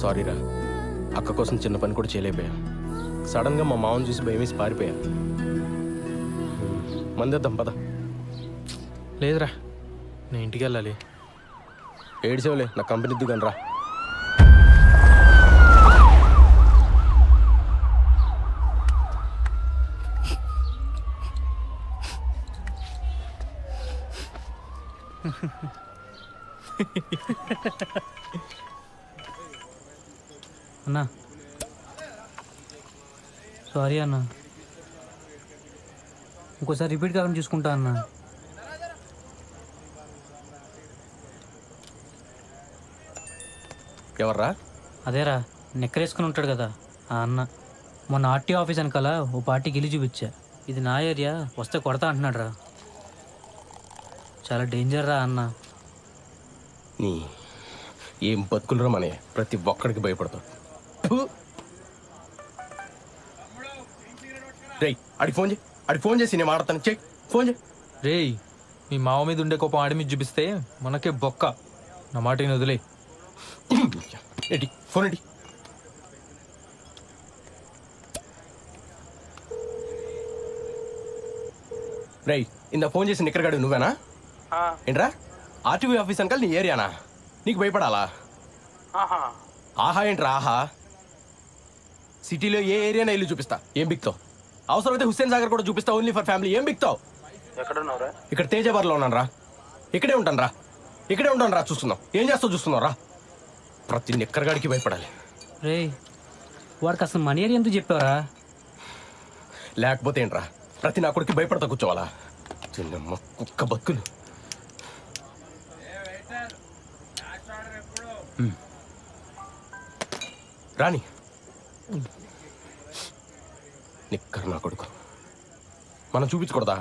సారీరా, అక్క కోసం చిన్న పని కూడా చేయలేకపోయా. సడన్గా మా మామని చూసి భయం వేసి పారిపోయా. మందేద్దాం పద. లేదురా, నేను ఇంటికి వెళ్ళాలి. ఏడ్చేవలే, నా కంపెనీ దిగాను రా. అన్నా సారీ అన్నా, ఇంకోసారి రిపీట్ కాకుండా చూసుకుంటా అన్నా. ఎవర్రా? అదేరా, నెక్కరేసుకుని ఉంటాడు కదా ఆ అన్న. మొన్న ఆర్టీ ఆఫీస్ వెనకాల ఓ పార్టీకి ఇల్లు చూపించా. ఇది నా ఏరియా, వస్తే కొడతా అంటున్నాడు రా. చాలా డేంజర్ రా అన్న. నీ ఏం బతుకులరా మనే, ప్రతి ఒక్కడికి భయపడతావు. రేయ్ అడిగి ఫోన్ చేయి, అడిగి ఫోన్ చేసి నేను మాట్లాడతాను. చెక్ ఫోన్ చేయి. రేయ్ మీ మావ మీద ఉండే కోపం ఆడి మీద చూపిస్తే మనకే బొక్క. నా మాటని వదిలే. ఎడి ఫోన్ ఎడి. రై ఇందా ఫోన్ చేసి నిక్కరగాడు నువ్వేనా? ఏంట్రా ఆర్టీవీ ఆఫీస్ అంకల్ నీ ఏరియానా? నీకు భయపడాలా? ఆహా ఏంట్రా ఆహా? సిటీలో ఏ ఏరియానా ఇల్లు చూపిస్తా, ఏం బిక్తావు? అవసరమైతే హుస్సేన్ సాగర్ కూడా చూపిస్తా, ఓన్లీ ఫర్ ఫ్యామిలీ. ఏం బిక్తావు? ఇక్కడ తేజాబార్లో ఉన్నాను రా. ఇక్కడే ఉంటాను రా, ఇక్కడే ఉంటాను రా. చూస్తున్నావు ఏం చేస్తావు, చూస్తున్నావు రా. ప్రతి నిక్కరగాడికి భయపడాలి. రే వాడికి అసలు మనీ ఏరియా ఎందుకు చెప్పావరా? లేకపోతే ఏంట్రా ప్రతి నా కొడుకు భయపడతా కూర్చోవాలా? చిన్నమ్మ కుక్క బతుకులు. రాని నిక్కర్ నా కొడుకు మనం చూపించకూడదా?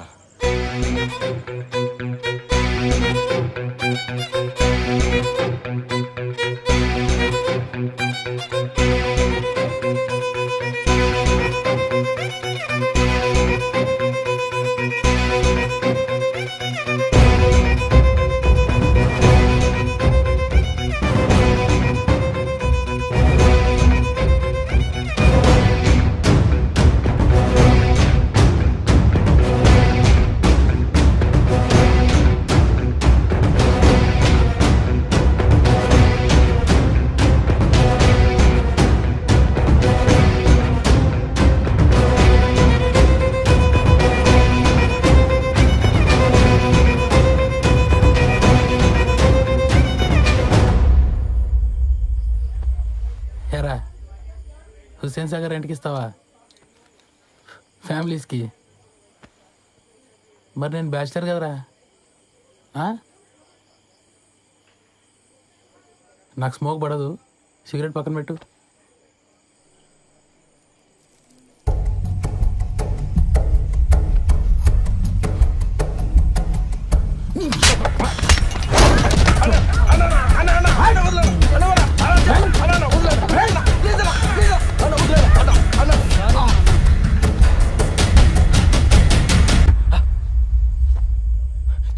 ఏరా హుస్సేన్ సాగర్ రెంట్కి ఇస్తావా ఫ్యామిలీస్కి? మరి నేను బ్యాచిలర్ కదరా. నాకు స్మోక్ పడదు, సిగరెట్ పక్కన పెట్టు.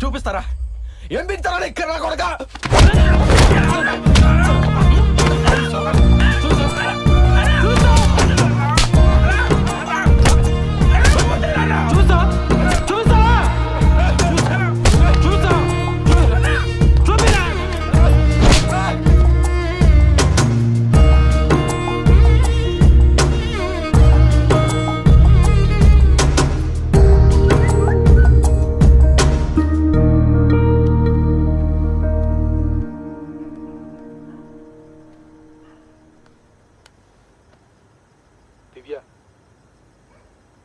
చూపిస్తారా ఏం బిగుతారా ఇక్కడ నా కొడుక? దివ్య,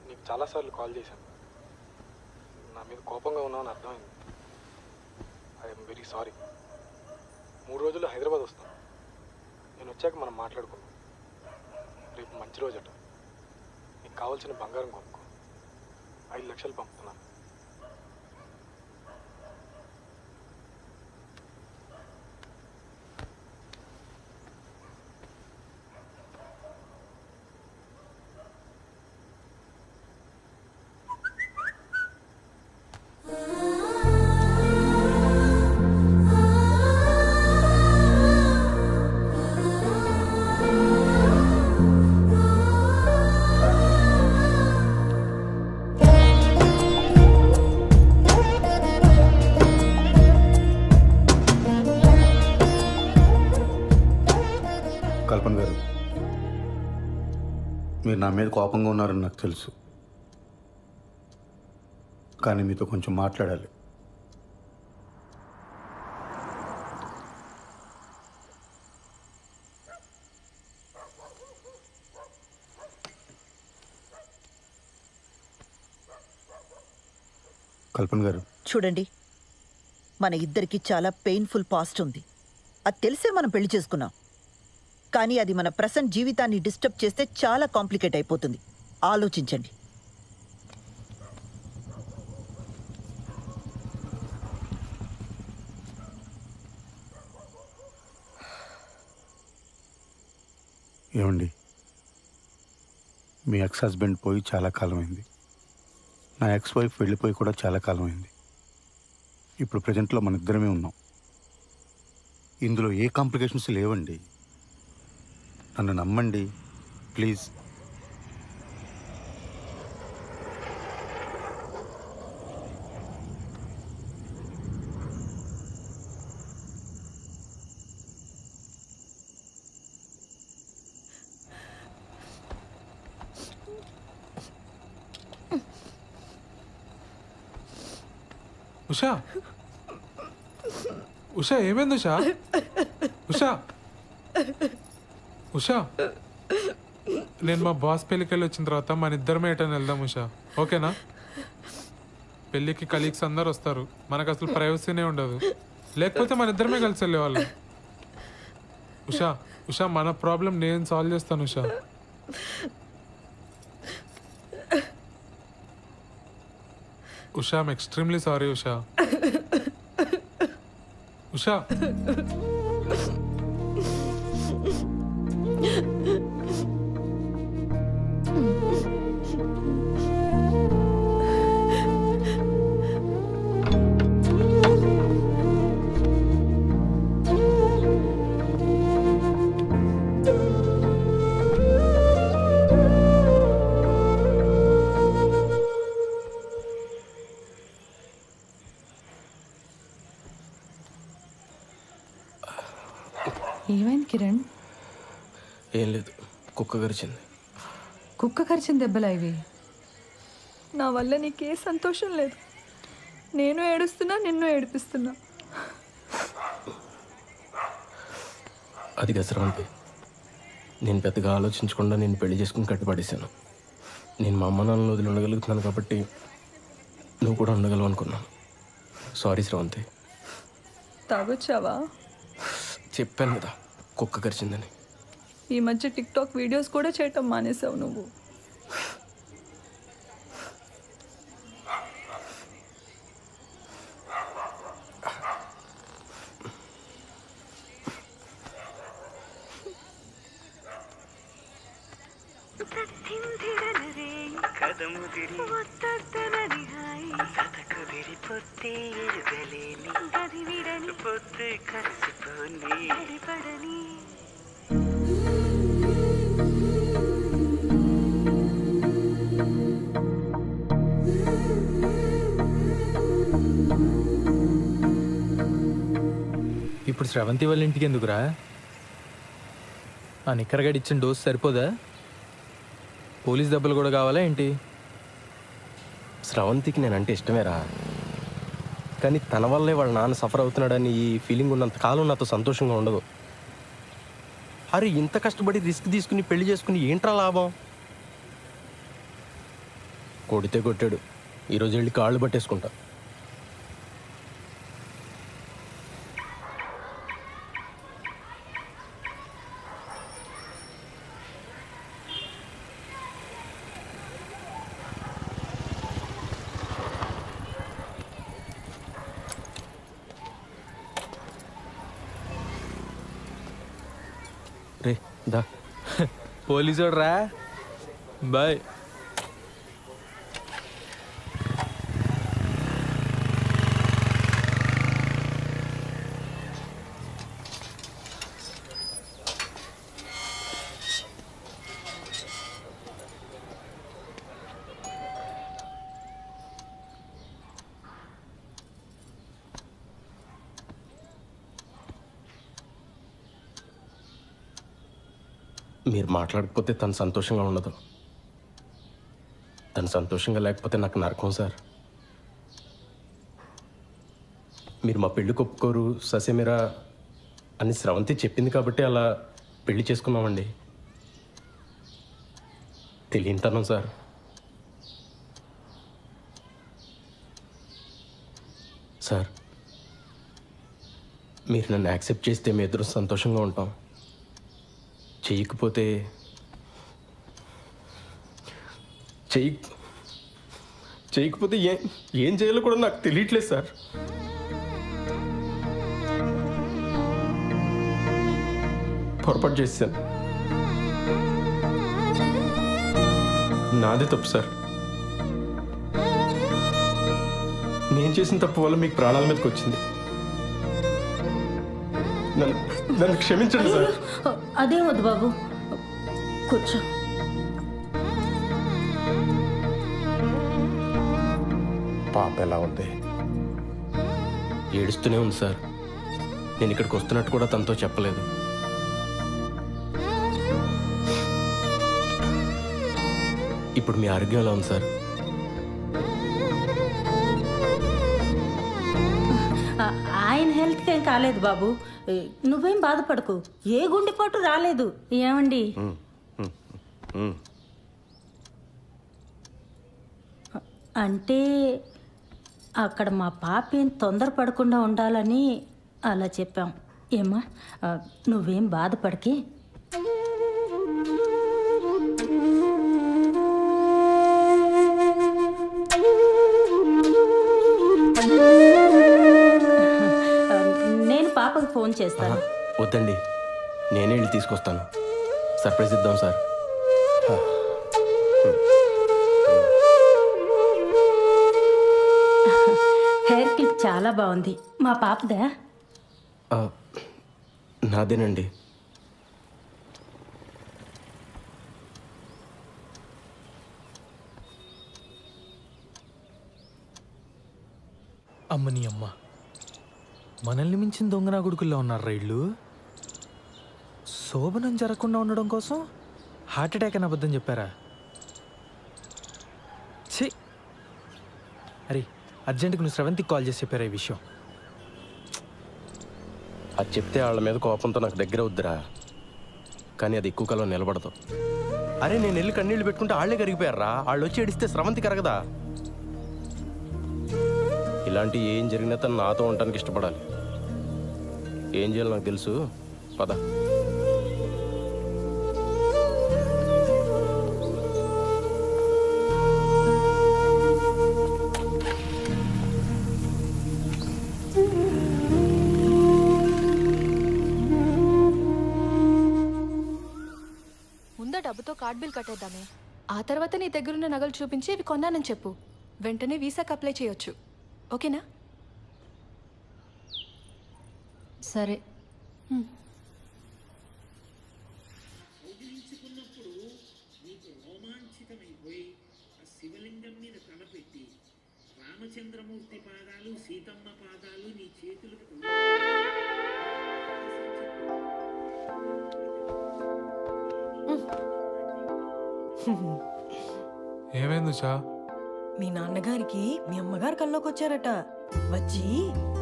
నీకు చాలాసార్లు కాల్ చేశాను. నా మీద కోపంగా ఉన్నావని అర్థమైంది. I'm very sorry. 3 రోజుల్లో హైదరాబాద్ వస్తాను. నేను వచ్చాక మనం మాట్లాడుకుందాం. రేపు మంచి రోజట. నీకు కావాల్సిన బంగారం కొనుక్కో. 5 లక్షలు పంపుతున్నాను. కల్పన గారు, మీరు నా మీద కోపంగా ఉన్నారని నాకు తెలుసు, కానీ మీతో కొంచెం మాట్లాడాలి. కల్పన గారు, చూడండి, మన ఇద్దరికి చాలా పెయిన్ఫుల్ పాస్ట్ ఉంది. అది తెలిసే మనం పెళ్లి చేసుకున్నాం. కానీ అది మన ప్రెసెంట్ జీవితాన్ని డిస్టర్బ్ చేస్తే చాలా కాంప్లికేట్ అయిపోతుంది. ఆలోచించండి. ఏమండి, మీ ఎక్స్ హస్బెండ్ పోయి చాలా కాలమైంది. నా ఎక్స్ వైఫ్ వెళ్ళిపోయి కూడా చాలా కాలమైంది. ఇప్పుడు ప్రజెంట్లో మన ఇద్దరమే ఉన్నాం. ఇందులో ఏ కాంప్లికేషన్స్ లేవండి. నన్ను నమ్మండి ప్లీజ్. ఉషా ఉషా ఏమైంది ఉషా? ఉషా ఉషా నేను మా బాస్ పెళ్ళికి వెళ్ళి వచ్చిన తర్వాత మన ఇద్దరమే ఎటని వెళ్దాం ఉషా, ఓకేనా? పెళ్ళికి కలీగ్స్ అందరు వస్తారు, మనకు అసలు ప్రైవసీనే ఉండదు. లేకపోతే మన ఇద్దరమే కలిసి వెళ్ళేవాళ్ళం. ఉషా ఉషా మన ప్రాబ్లం నేను సాల్వ్ చేస్తాను Usha. Usha I'm extremely sorry Usha. Usha ఏమైంది కిరణ్? ఏం లేదు, కుక్క గరిచింది. కుక్క కరిచిన దెబ్బలా ఇవి? నా వల్ల నీకే సంతోషం లేదు. నేను ఏడుస్తున్నా, నిన్ను ఏడిపిస్తున్నా. అది గసరంటే నేను పెద్దగా ఆలోచించకుండా నేను పెళ్లి చేసుకుని కట్టుపడేశాను. నేను మా అమ్మ నాన్నలు వదిలి ఉండగలుగుతున్నాను కాబట్టి నువ్వు కూడా ఉండగలవు అనుకున్నాను. సారీ శ్రవంతి. తాగొచ్చావా? చెప్పాను కదా కుక్క కరిచిందని. ఈ మధ్య టిక్టాక్ వీడియోస్ కూడా చేయటం మానేసావు నువ్వు. ఇప్పుడు శ్రవంతి వాళ్ళ ఇంటికి ఎందుకురా? ఆ నిక్కరగడి ఇచ్చిన డోస్ సరిపోదా? పోలీస్ దెబ్బలు కూడా కావాలా ఏంటి? స్రవంతికి నేనంటే ఇష్టమేరా, కానీ తన వల్లే వాళ్ళ నాన్న సఫర్ అవుతున్నాడని ఈ ఫీలింగ్ ఉన్నంత కాలం నాతో సంతోషంగా ఉండదు. అరే ఇంత కష్టపడి రిస్క్ తీసుకుని పెళ్లి చేసుకుని ఏంట్రా లాభం? కొడితే కొట్టాడు, ఈరోజు వెళ్ళి కాళ్ళు పట్టేసుకుంటా. రే దా. పోలీసు రా. బాయ్. మీరు మాట్లాడకపోతే తను సంతోషంగా ఉండదు. తను సంతోషంగా లేకపోతే నాకు నరకం సార్. మీరు మా పెళ్ళికి ఒప్పుకోరు ససేమిరా అని స్రవంతి చెప్పింది కాబట్టి అలా పెళ్లి చేసుకున్నామండి. తెలియనితనం సార్. సార్ మీరు నన్ను యాక్సెప్ట్ చేస్తే మీ ఇద్దరు సంతోషంగా ఉంటాం. చేయకపోతే ఏం చేయాలో కూడా నాకు తెలియట్లేదు సార్. పొరపాటు చేశాను, నాదే తప్పు సార్. నేను చేసిన తప్పు వల్ల మీకు ప్రాణాల మీదకి వచ్చింది. నన్ను క్షమించండి సార్. అదేం వద్దు బాబు, కూర్చో. పాప ఎలా ఉంది? ఏడుస్తూనే ఉంది సార్. నేను ఇక్కడికి వస్తున్నట్టు కూడా తనతో చెప్పలేదు. ఇప్పుడు మీ ఆరోగ్యం ఎలా ఉంది సార్? ఆయన హెల్త్కి ఏం కాలేదు బాబు, నువ్వేం బాధపడకు. ఏ గుండెపోటు రాలేదు. ఏమండి? అంటే అక్కడ మా పాప ఏం తొందరపడకుండా ఉండాలని అలా చెప్పాం. ఏమ్మా, నువ్వేం బాధపడకే. నేను పాపకు ఫోన్ చేస్తాను. వద్దండి, నేనే వెళ్ళి తీసుకొస్తాను. సర్ప్రైజ్ ఇద్దాం సార్. హెయిర్ క్లిప్ చాలా బాగుంది. మా పాపదా? నాదేనండి. అమ్మని అమ్మ, మనల్ని మించిన దొంగనా కొడుకుల్లో ఉన్నారు రైళ్ళు. శోభనం జరగకుండా ఉండడం కోసం హార్ట్ అటాక్ అని అబద్ధం చెప్పారా? ఛీ! అరే, అర్జెంటుగా నువ్వు శ్రవంతికి కాల్ చేసి చెప్పారా ఈ విషయం? అది చెప్తే వాళ్ళ మీద కోపంతో నాకు దగ్గర వద్దురా, కానీ అది ఎక్కువ కాలం నిలబడదు. అరే, నేను వెళ్ళి కన్నీళ్ళు పెట్టుకుంటే వాళ్ళే కరిగిపోయారా. వాళ్ళు వచ్చి ఏడిస్తే శ్రవంతి కరగదా? ఇలాంటి ఏం జరిగినా తను నాతో ఉండటానికి ఇష్టపడాలి. ఏం చేయాలో నాకు తెలుసు. పద. ముందా డబ్బుతో కార్డ్ బిల్ కట్టేద్దామే. ఆ తర్వాత నీ దగ్గరున్న నగలు చూపించి ఇవి కొన్నానని చెప్పు. వెంటనే వీసాకి అప్లై చేయొచ్చు. ఓకేనా? సరే. శివలింగం మీద తలపెట్టి రామచంద్రమూర్తి పాదాలు సీతమ్మ పాదాలు నీ చేతులకు ఏమైంది ఉషా? మీ నాన్నగారికి మీ అమ్మగారు కల్లోకి వచ్చారట. వచ్చి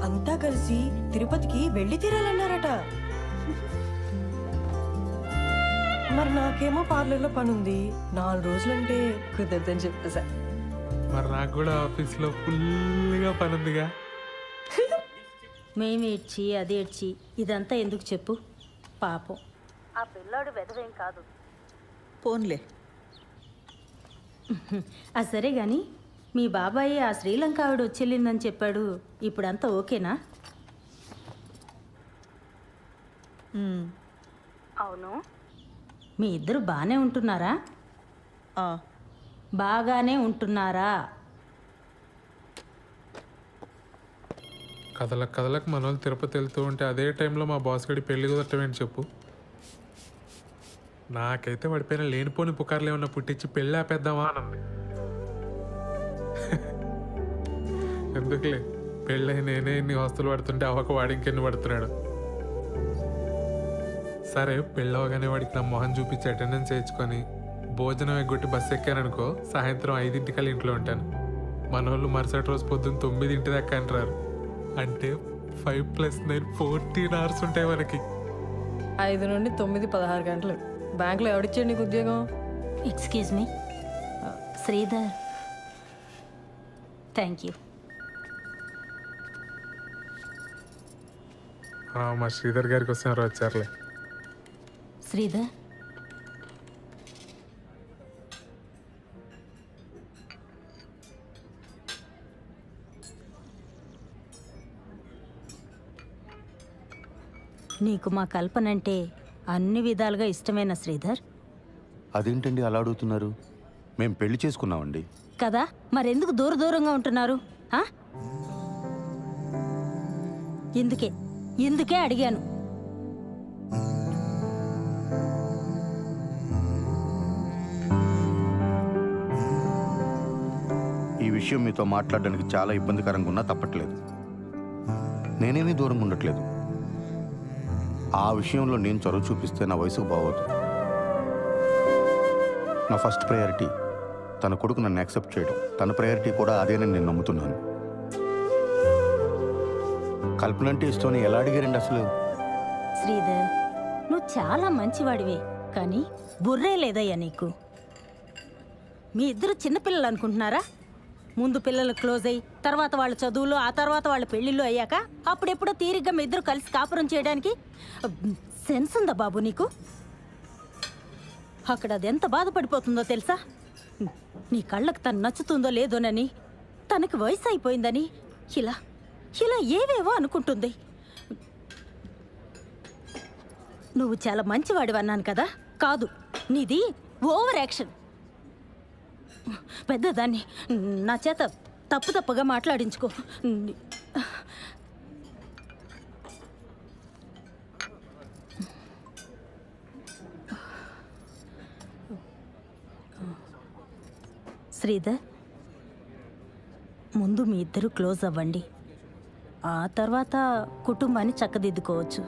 అంతా కలిసి తిరుపతికి వెళ్ళి తీరాలన్నారట. మరి నాకేమో పార్లర్లో పనుంది. 4 రోజులంటే కుదరదని చెప్పేసా. మరి నాకు కూడా ఆఫీస్లో ఫుల్గా పని ఉందిగా. మేము ఏడ్చి అది ఏడ్చి ఇదంతా ఎందుకు చెప్పు? పాపం ఆ పిల్లాడు వెదవేం కాదు. పోన్లే. సరే గాని మీ బాబాయ్ ఆ శ్రీలంక ఆవిడ వచ్చేళ్ళిందని చెప్పాడు. ఇప్పుడంతా ఓకేనా? అవును. మీ ఇద్దరు బాగానే ఉంటున్నారా? బాగానే ఉంటున్నారా? కథలకు మన వాళ్ళు తిరుపతి వెళ్తూ ఉంటే అదే టైంలో మా బాస్ గడి పెళ్లి కుదరటం ఏంటి చెప్పు? నాకైతే పడిపోయిన లేనిపోని పుకార్లు ఏమన్నా పుట్టించి పెళ్ళి ఆపేద్దామా అనంది. ఎందుకులే, పెళ్ళై నేనే ఇన్ని వస్తువులు పడుతుంటే అవ్వక వాడు ఇంకెన్ని పడుతున్నాడు. సరే, పెళ్ళవగానే వాడికి నా మొహం చూపించి అటెండెన్స్ వేయించుకొని భోజనం ఎగ్గొట్టి బస్సు ఎక్కాననుకో, సాయంత్రం 5 ఇంట్లో ఉంటాను. మన వాళ్ళు మరుసటి రోజు పొద్దున్న 9 దాకా అంటారు. అంటే 5 + 9 14 hours ఉంటాయి మనకి. 5 నుండి 9 16 గంటలు. బ్యాంక్లో ఎవడిచ్చాడు నీకు ఉద్యోగం? Excuse me Sridhar. Thank you. మా శ్రీధర్ గారికి వస్తున్నారు, వచ్చారులే. శ్రీధర్, నీకు మా కల్పన అంటే అన్ని విధాలుగా ఇష్టమేనా శ్రీధర్? అదేంటండి అలా అడుగుతున్నారు? మేము పెళ్లి చేసుకున్నామండి. కదా, మరెందుకు దూరంగా ఉంటున్నారు? ఆ? ఎందుకే అడిగాను. ఈ విషయం మీతో మాట్లాడడానికి చాలా ఇబ్బందికరంగా ఉన్నా తప్పట్లేదు. నేనేమీ దూరంగా ఉండట్లేదు. ఆ విషయంలో నేను చొరవ చూపిస్తే నా వయసుకు బాగోదు. నా ఫస్ట్ ప్రయారిటీ తన కొడుకు నన్ను యాక్సెప్ట్ చేయడం. తన ప్రయారిటీ కూడా అదేనని నేను నమ్ముతున్నాను. కల్పన అంటే ఇష్టం ఎలా అడిగారండి అసలు? శ్రీధర్, నువ్వు చాలా మంచివాడివే, కానీ బుర్రే లేదయ్యా నీకు. మీ ఇద్దరు చిన్నపిల్లలు అనుకుంటున్నారా? ముందు పిల్లలు క్లోజ్ అయ్యి తర్వాత వాళ్ళ చదువులు, ఆ తర్వాత వాళ్ళ పెళ్ళిళ్ళు అయ్యాక అప్పుడెప్పుడో తీరిగ్గా మీ ఇద్దరు కలిసి కాపురం చేయడానికి సెన్స్ ఉందా బాబు నీకు? అక్కడ అది ఎంత బాధపడిపోతుందో తెలుసా? నీ కళ్ళకు తను నచ్చుతుందో లేదోనని, తనకి వయసు అయిపోయిందని ఇలా ఇలా ఏవేవో అనుకుంటుంది. నువ్వు చాలా మంచివాడివి అన్నాను కదా, కాదు, నీది ఓవర్ యాక్షన్. పెద్దదాన్ని నా చేత తప్పుగా మాట్లాడించుకో. శ్రీధర్, ముందు మీ ఇద్దరు క్లోజ్ అవ్వండి, ఆ తర్వాత కుటుంబాన్ని చక్కదిద్దుకోవచ్చు.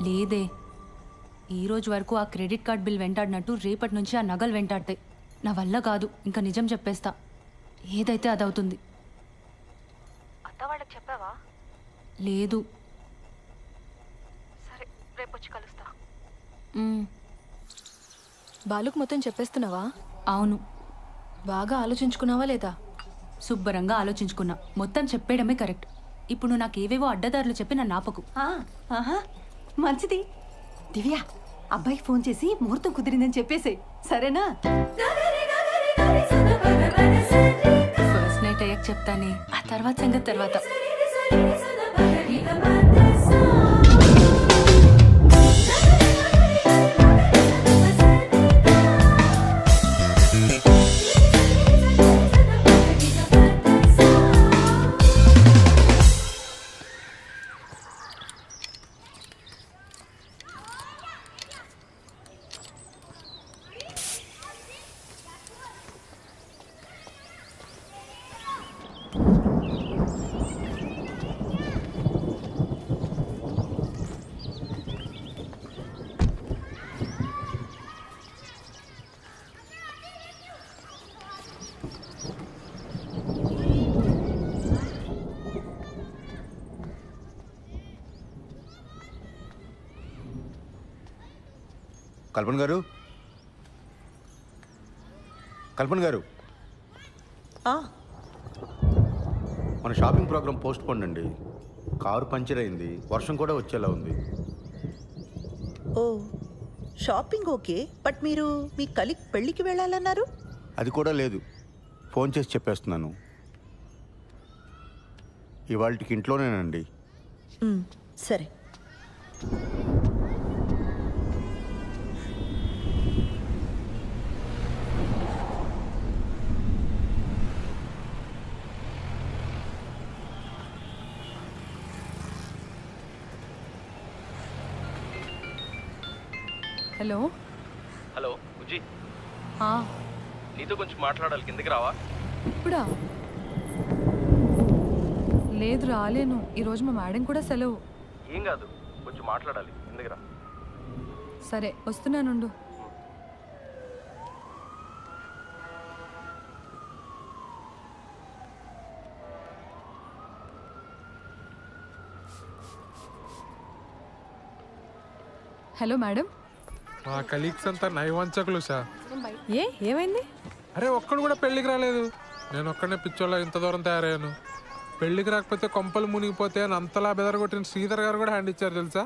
లేదే, ఈరోజు వరకు ఆ క్రెడిట్ కార్డ్ బిల్ వెంటాడినట్టు రేపటి నుంచి ఆ నగలు వెంటాడతాయి. నా వల్ల కాదు, ఇంకా నిజం చెప్పేస్తా. ఏదైతే అదవుతుంది. అత్త వాళ్ళకి చెప్పావా? లేదు. సరే, రేపు వచ్చి కలుస్తా. బాలుకు మొత్తం చెప్పేస్తున్నావా? అవును. బాగా ఆలోచించుకున్నావా లేదా? శుభ్రంగా ఆలోచించుకున్నా. మొత్తం చెప్పేయడమే కరెక్ట్. ఇప్పుడు నాకు ఏవేవో అడ్డదారులు చెప్పి నన్ను ఆపకు. మంచిది. దివ్య, అబ్బాయికి ఫోన్ చేసి ముహూర్తం కుదిరిందని చెప్పేసే, సరేనా? ఫస్ట్ నైట్ అయ్యాక చెప్తానే, ఆ తర్వాత సంగతి తర్వాత. కల్పన గారు, కల్పన గారు, మన షాపింగ్ ప్రోగ్రామ్ పోస్ట్ పోన్ అండి. కారు పంచర్ అయింది, వర్షం కూడా వచ్చేలా ఉంది. ఓ, షాపింగ్ ఓకే, బట్ మీరు మీ కలీగ్ పెళ్ళికి వెళ్ళాలన్నారు? అది కూడా లేదు, ఫోన్ చేసి చెప్పేస్తున్నాను. ఇవాళకి ఇంట్లోనేనండి. సరే. హలో. హలో బుజ్జి, ఆ, నీతో కొంచెం మాట్లాడాలి, కిందకి రావా? ఇప్పుడా? లేదు రాలేను. ఈరోజు మా మేడం కూడా సెలవు. ఏం కాదు, కొంచెం మాట్లాడాలి. ఎందుకురా? సరే వస్తున్నానుండు. Hello madam. మా కలీగ్స్ అంతా నైవంచకులు ఉషా. ఏమైంది? అరే ఒక్కడు కూడా పెళ్ళికి రాలేదు. నేను ఒక్కడనే పిచ్చోళ్ళ ఇంత దూరం తయారయ్యాను. పెళ్ళికి రాకపోతే కొంపలు మునిగిపోతే అని అంతలా బెదరగొట్టిన శ్రీధర్ గారు కూడా హ్యాండ్ ఇచ్చారు తెలుసా.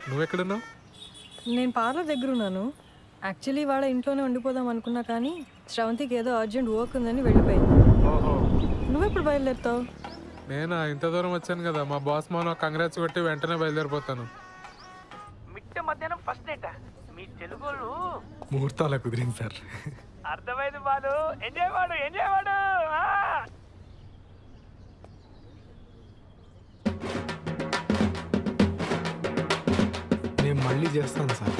నువ్వెక్కడున్నావు? నేను పార్లర్ దగ్గర ఉన్నాను. యాక్చువల్లీ వాళ్ళ ఇంట్లోనే ఉండిపోదాం అనుకున్నా కానీ శ్రవంతికి ఏదో అర్జెంట్ వర్క్ ఉందని వెళ్ళిపోయింది. నువ్వెప్పుడు బయలుదేరుతావు? నేను ఇంత దూరం వచ్చాను కదా, మా బాస్ మౌన కంగ్రాట్స్ కొట్టి వెంటనే బయలుదేరిపోతాను. మిట్ట మధ్యాహ్నం ఫస్ట్ నైట్ మీ తెలుగులు ముహూర్తాల కుదిరింది సార్. అర్థమైంది బాలు. ఎంజాయ్ వాడు. నేను మళ్ళీ చేస్తాను sir.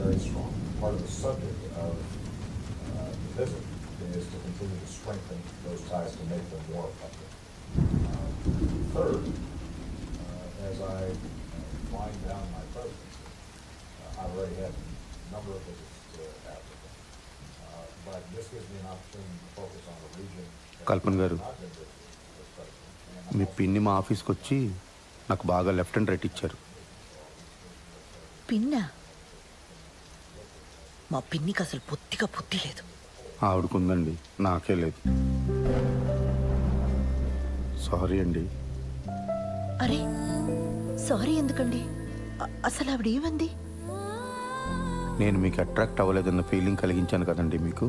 very strong. Part of the subject of the visit is to continue to strengthen those ties to make them more effective. Third, as I wind down my presidency, I've already had a number of visits to Africa, but this gives me an opportunity to focus on a region కల్పన్ గారు, that I've been visiting as president. మీ పిన్ని మా ఆఫీస్కి వచ్చి నాకు బాగా left and right ఇచ్చారు. పిన్నా? మా పిన్నికి అసలు పొత్తిగా పొత్తి లేదు. ఆవిడకుందండి, నాకే లేదు. సారీ అండి. అరే సారీ ఎందుకండి? అసలు ఆవిడ ఏమంది? నేను మీకు అట్రాక్ట్ అవ్వలేదన్న ఫీలింగ్ కలిగించాను కదండి మీకు.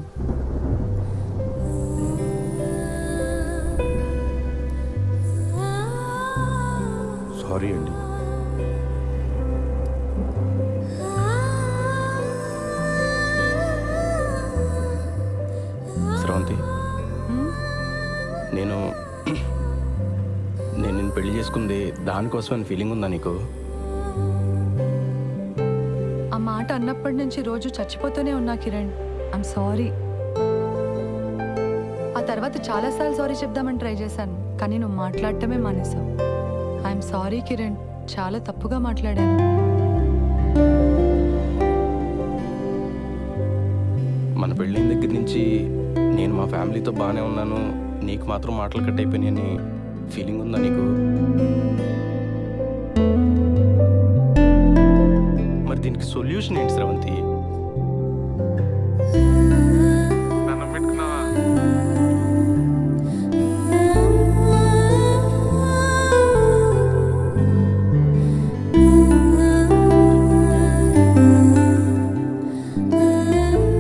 సారీ అండి. శ్రవంతి, నేను నిన్ను పెళ్లి చేసుకుంది దానికోసమని ఫీలింగ్ ఉందా నీకు? ఆ మాట అన్నప్పటి నుంచి రోజు చచ్చిపోతూనే ఉన్నా కిరణ్. I'm sorry. ఆ తర్వాత చాలాసార్లు సారీ చెప్దామని ట్రై చేశాను, కానీ నువ్వు మాట్లాడటమే మానేశావు. ఐఎమ్ సారీ కిరణ్, చాలా తప్పుగా మాట్లాడాను. మన పెళ్ళైన దగ్గర నుంచి నేను మా ఫ్యామిలీతో బాగానే ఉన్నాను, నీకు మాత్రం మాటలు కట్ అయిపోయినాయని ఫీలింగ్ ఉందా నీకు? మరి దీనికి సొల్యూషన్ ఏంటి శ్రవంతి? నన్ను పెట్టుకున్నావా?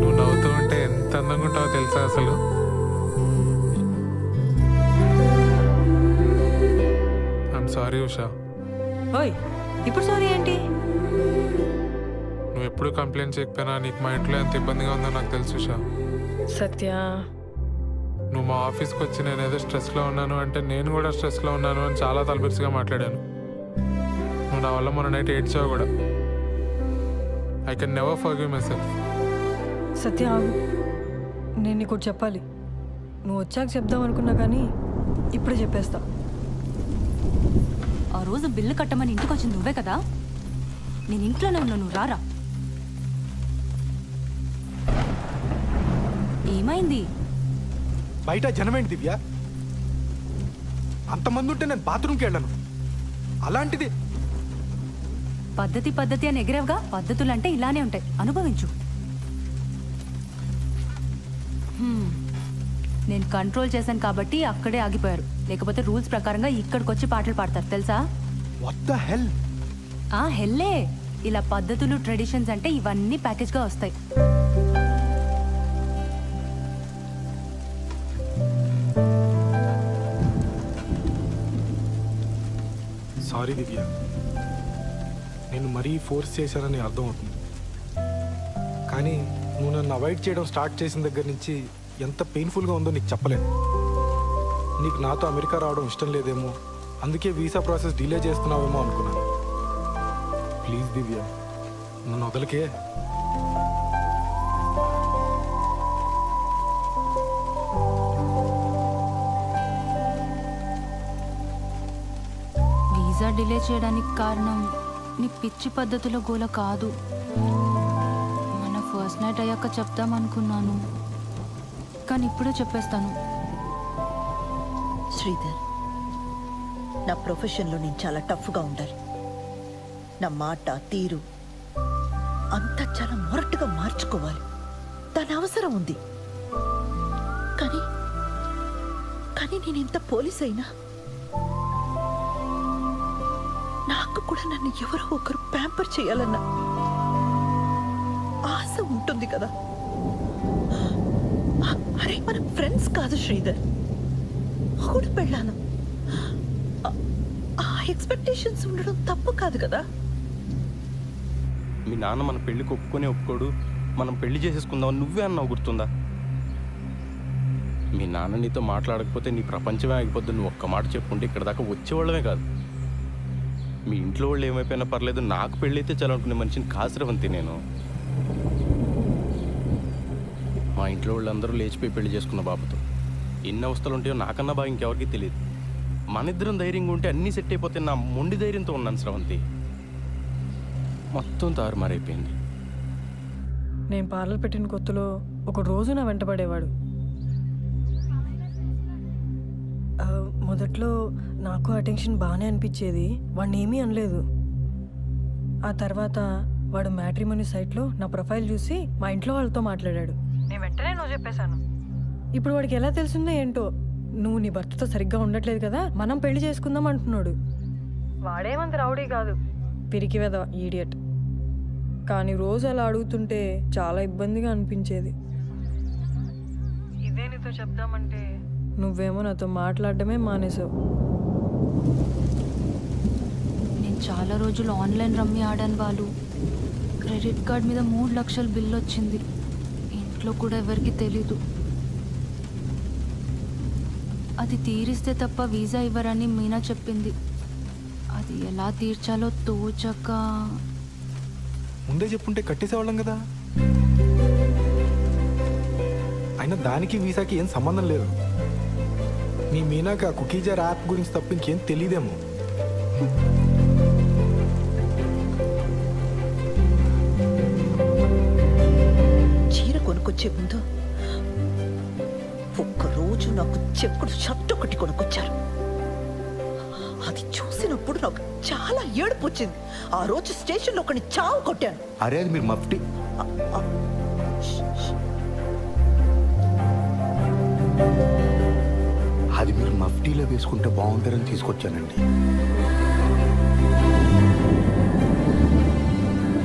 నువ్వు నవ్వుతూ ఉంటే ఎంత అందంగా ఉంటావో తెలుసా అసలు. I'm sorry Usha. ఓయ్ ఇప్పుడు సారీ ఏంటి? నువ్వు ఎప్పుడు కంప్లైంట్ చేయకపోయినా నీకు మా ఇంట్లో ఎంత ఇబ్బందిగా ఉందో నాకు తెలుసు ఉషా. సత్య, నువ్వు మా ఆఫీస్కి వచ్చి నేను ఏదో స్ట్రెస్లో ఉన్నాను అంటే నేను కూడా స్ట్రెస్లో ఉన్నాను అని చాలా తలబిరుసుగా మాట్లాడాను. నువ్వు నా వల్ల మొన్న నైట్ ఏడ్చావు కూడా. I can never forgive myself. Satya ఆగు, నేను నీకు ఒకటి చెప్పాలి. నువ్వు వచ్చాక చెప్దాం అనుకున్నా కానీ ఇప్పుడే చెప్పేస్తా. ఆ రోజు బిల్లు కట్టమని ఇంటికి వచ్చింది నువ్వే కదా? నేను ఇంట్లోనే ఉన్నా, నువ్వు రారా. ఏమైంది? బయట జనమేంటి దివ్య? అంతమంది ఉంటే నేను బాత్రూమ్కి వెళ్ళను. అలాంటిది పద్ధతి అని ఎగిరేవుగా. పద్ధతులు అంటే ఇలానే ఉంటాయి, అనుభవించు. నేను కంట్రోల్ చేశాను కాబట్టి అక్కడే ఆగిపోయారు, లేకపోతే రూల్స్ ప్రకారంగా ఇక్కడికి వచ్చి పాటలు పాడతారు తెలుసా? What the hell? హెల్లే. ఇలా పద్ధతులు ట్రెడిషన్స్ అంటే ఇవన్నీ ప్యాకేజ్గా వస్తాయి. సారీ దివ్య, నేను మరీ ఫోర్స్ చేశానని అర్థమవుతుంది. కానీ నువ్వు నన్ను అవాయిడ్ చేయడం స్టార్ట్ చేసిన దగ్గర నుంచి ఎంత పెయిన్ఫుల్గా ఉందో నీకు చెప్పలేను. నీకు నాతో అమెరికా రావడం ఇష్టం లేదేమో, అందుకే వీసా ప్రాసెస్ డిలే చేస్తున్నావేమో అనుకున్నాను. ప్లీజ్ దివ్య, నన్ను వదలకే. వీసా డిలే చేయడానికి కారణం నీ పిచ్చి పద్ధతిలో గోల కాదు. మన ఫస్ట్ నైట్ అయ్యాక చెప్దామనుకున్నాను, కానీ ఇప్పుడే చెప్పేస్తాను. శ్రీధర్, నా ప్రొఫెషన్లో నేను చాలా టఫ్గా ఉండాలి. నా మాట తీరు అంతా చాలా మొరటుగా మార్చుకోవాలి. దాని అవసరం ఉంది. కానీ కానీ నేను ఎంత పోలీస్ అయినా నాకు కూడా నన్ను ఎవరో ఒకరు ప్యాంపర్ చేయాలన్న ఆశ ఉంటుంది కదా. అరే, మనం ఫ్రెండ్స్ కాదు శ్రీధర్, కూడా పెళ్ళాను. ఆ ఎక్స్పెక్టేషన్స్ ఉండడం తప్పు కాదు కదా. మీ నాన్న మన పెళ్ళికి ఒప్పుకోడు, మనం పెళ్లి చేసేసుకుందాం నువ్వే అన్నావు, గుర్తుందా? మీ నాన్న నీతో మాట్లాడకపోతే నీ ప్రపంచమే ఆగిపోద్దు. నువ్వు ఒక్క మాట చెప్పుకుంటే ఇక్కడ దాకా వచ్చేవాళ్ళమే కాదు. మీ ఇంట్లో వాళ్ళు ఏమైపోయినా పర్లేదు, నాకు పెళ్ళి అయితే చాలనుకునే మనిషిని కాసిరవంతి నేను. మా ఇంట్లో వాళ్ళందరూ లేచిపోయి పెళ్లి చేసుకున్న బాబుతో ఎన్ని అవస్థలు ఉంటాయో నాకన్నా బాగా ఇంకెవరికి తెలియదు. మన ఇద్దరం ధైర్యంగా ఉంటే అన్నీ సెట్ అయిపోతే నా మొండి ధైర్యంతో ఉన్నాను స్రవంతి. మొత్తం తారుమారైపోయింది. నేను పార్లర్ పెట్టిన కొత్తలో ఒక రోజు నా వెంటబడేవాడు. మొదట్లో నాకు అటెన్షన్ బాగానే అనిపించేది, వాడిని ఏమీ అనలేదు. ఆ తర్వాత వాడు మ్యాట్రిమోనీ సైట్లో నా ప్రొఫైల్ చూసి మా ఇంట్లో వాళ్ళతో మాట్లాడాడు. నేను వెంటనే నువ్వు చెప్పేశాను. ఇప్పుడు వాడికి ఎలా తెలిసిందో ఏంటో, నువ్వు నీ భర్తతో సరిగ్గా ఉండట్లేదు కదా, మనం పెళ్లి చేసుకుందాం అంటున్నాడు. వాడేమంత రౌడీ కాదు, పిరికి వెధవ, ఈడియట్. కానీ రోజు అలా అడుగుతుంటే చాలా ఇబ్బందిగా అనిపించేది. ఇదే నీతో చెప్దామంటే నువ్వేమో నాతో మాట్లాడడమే మానేసావు. నేను చాలా రోజులు ఆన్లైన్ రమ్మీ ఆడాను వాళ్ళు. క్రెడిట్ కార్డ్ మీద 3 లక్షల బిల్ వచ్చింది. ఇంట్లో కూడా ఎవరికి తెలీదు. అది తీరిస్తే తప్ప వీసా ఇవ్వరని మీనా చెప్పింది. అది ఎలా తీర్చాలో తోచక. ముందే చెప్పుంటే కట్టేసేవాళ్ళం కదా. అయినా దానికి వీసాకి ఏం సంబంధం లేదు. మీ మీనాకి ఆ కుకీజర్ యాప్ గురించి తప్ప ఇంకేం తెలియదేమో. చీర కొనుక్కొచ్చే ముందు ఒక్కరోజు నాకు చెక్కుడు షర్ట్ ఒకటి కొనుక్కొచ్చారు. అది చూసినప్పుడు నాకు చాలా ఏడుపు వచ్చింది. ఆ రోజు స్టేషన్లో ఒకటి చావు కొట్టాను. అరే, అది మీరు మఫ్టీ. అది మీరు మఫ్టీలో వేసుకుంటే బాగుంటారని తీసుకొచ్చానండి.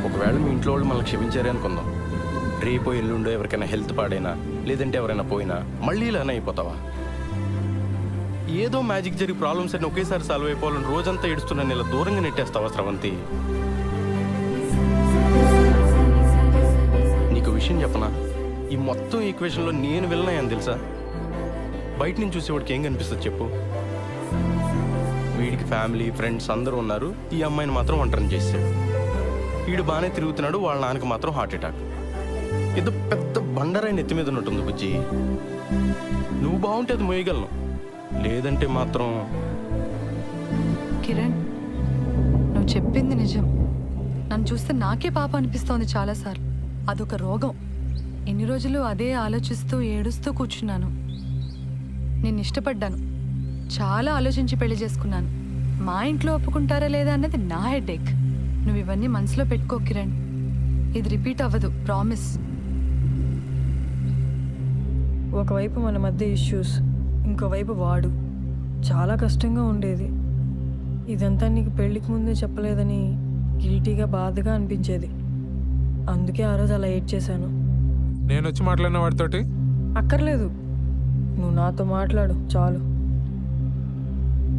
ఒకవేళ మీ ఇంట్లో వాళ్ళు మనల్ని క్షమించారే అనుకుందాం. రేపో ఎల్లుండో ఎవరికైనా హెల్త్ పాడైనా, లేదంటే ఎవరైనా పోయినా మళ్ళీ ఇలానే అయిపోతావా? ఏదో మ్యాజిక్ జరిగి ప్రాబ్లమ్స్ అన్ని ఒకేసారి సాల్వ్ అయిపోవాలని రోజంతా ఏడుస్తున్నా ఇలా దూరంగా నెట్టేస్తావా స్రవంతి? నీకు విషయం చెప్పనా, ఈ మొత్తం ఈక్వేషన్లో నేను వెళ్ళినాయని తెలుసా? బయట నుంచి చూసేవాడికి ఏం కనిపిస్తుంది చెప్పు? వీడికి ఫ్యామిలీ ఫ్రెండ్స్ అందరూ ఉన్నారు, ఈ అమ్మాయిని మాత్రం ఒంటరిని చేశాడు. వీడు బాగానే తిరుగుతున్నాడు, వాళ్ళ నాన్నకి మాత్రం హార్ట్ అటాక్. ఏదో పెద్ద బండరాయి నెత్తి మీద ఉన్నట్టుంది బుజ్జి. నువ్వు బాగుంటే అది మోయగలను, లేదంటే మాత్రం. కిరణ్, నువ్వు చెప్పింది నిజం. నన్ను చూస్తే నాకే పాప అనిపిస్తోంది చాలాసార్లు. అదొక రోగం. ఎన్ని రోజులు అదే ఆలోచిస్తూ ఏడుస్తూ కూర్చున్నాను. నేను ఇష్టపడ్డాను, చాలా ఆలోచించి పెళ్లి చేసుకున్నాను. మా ఇంట్లో ఒప్పుకుంటారా లేదా అన్నది నా హెడేక్. నువ్వు ఇవన్నీ మనసులో పెట్టుకో కిరణ్. ఇది రిపీట్ అవ్వదు, ప్రామిస్. ఒకవైపు మన మధ్య ఇష్యూస్, ఇంకోవైపు వాడు. చాలా కష్టంగా ఉండేది. ఇదంతా నీకు పెళ్ళికి ముందే చెప్పలేదని గిల్టీగా బాధగా అనిపించేది. అందుకే ఆ రోజు అలా ఏడ్ చేశాను. నేను వచ్చి మాట్లాడిన వాడితోటి అక్కర్లేదు, నువ్వు నాతో మాట్లాడు చాలు.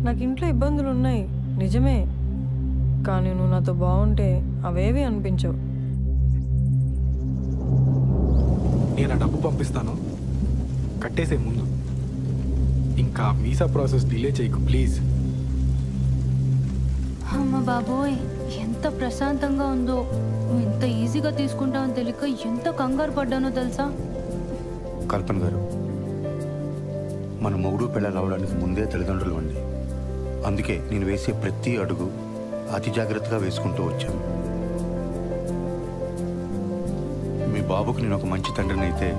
నాకు ఇంట్లో ఇబ్బందులు ఉన్నాయి నిజమే, కానీ నువ్వు నాతో బాగుంటే అవేవి అనిపించవు. నేను ఆ డబ్బు పంపిస్తాను, కట్టేసే ముందు. ఇంకా వీసా ప్రాసెస్ డిలే చేయకు ప్లీజ్. అమ్మ బాబోయ్, ఎంత ప్రశాంతంగా ఉందో. నువ్వు ఇంత ఈజీగా తీసుకుంటావని తెలియక ఎంత కంగారు పడ్డానో తెలుసా? కల్పన గారు, మన మొగుడు పిల్లలు అవడానికి ముందే తల్లిదండ్రులు అండి. అందుకే నేను వేసే ప్రతి అడుగు అతి జాగ్రత్తగా వేసుకుంటూ వచ్చాను. మీ బాబుకు నేను ఒక మంచి తండ్రిని అయితే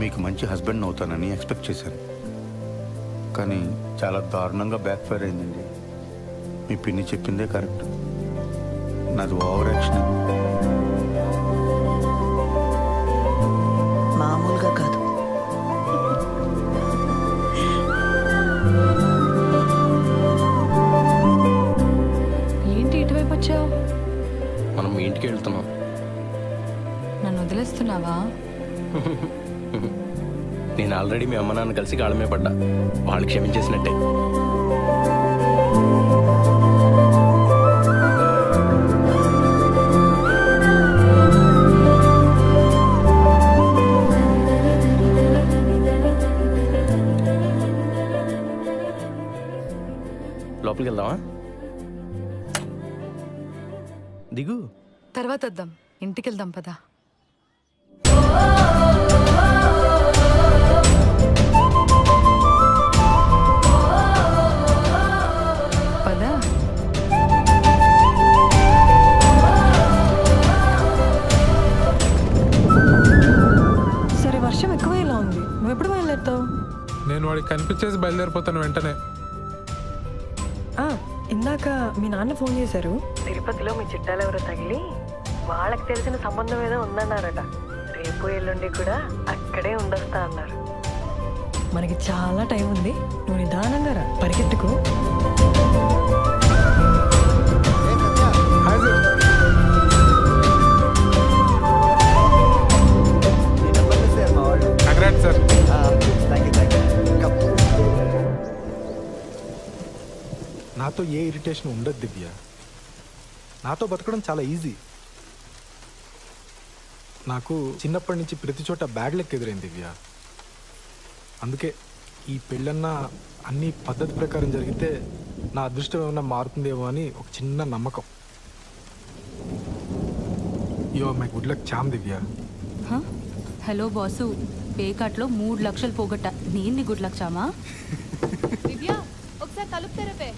మీకు మంచి హస్బెండ్ అవుతానని ఎక్స్పెక్ట్ చేశాను. కానీ చాలా దారుణంగా బ్యాక్ ఫైర్ అయిందండి. మీ పిన్ని చెప్పిందే కరెక్ట్, నాది ఓవర్ యాక్షన్. మామూలుగా కాదు. ఏంటి ఇటువైపు వచ్చావు? మనం మీ ఇంటికి వెళ్తున్నాం. నన్ను వదిలేస్తున్నావా? నేను ఆల్రెడీ మీ అమ్మ నాన్న కలిసి గాళమే పడ్డా. వాళ్ళు క్షమించేసినట్టే. లోపలికి వెళ్దామా? దిగు. తర్వాత వద్దాం, ఇంటికి వెళ్దాం పదా. పదా. సరే, వర్షం ఎక్కువ ఇలా ఉంది. నువ్వు ఎప్పుడు బయలుదేరుతావు? నేను వాడికి కనిపించేసి బయలుదేరిపోతాను వెంటనే. ఇందాక మీ నాన్న ఫోన్ చేశారు. తిరుపతిలో మీ చుట్టాలు ఎవరో తగిలి వాళ్ళకి తెలిసిన సంబంధం ఏదో ఉందన్నారట. రేపు ఎల్లుండి కూడా అక్కడే ఉండొస్తా అన్నారు. మనకి చాలా టైం ఉంది, నువ్వు నిదానంగా రా, పరిగెత్తుకు. సార్. నాతో ఏ ఇరిటేషన్ ఉండదు దివ్య. నాతో బతకడం చాలా ఈజీ. నాకు చిన్నప్పటి నుంచి ప్రతి చోట బ్యాడ్ లెక్క ఎదురైంది దివ్య. అందుకే ఈ పెళ్ళన్నా అన్ని పద్ధతి ప్రకారం జరిగితే నా అదృష్టం ఏమన్నా మారుతుందేమో అని ఒక చిన్న నమ్మకం. You're my good luck charm Divya. Hello boss, పేకాట్లో 3 లక్షలు పోగొట్టా. నేను గుడ్ లక్ చామా? దివ్య, ఒకసారి తలుపు తెరపే.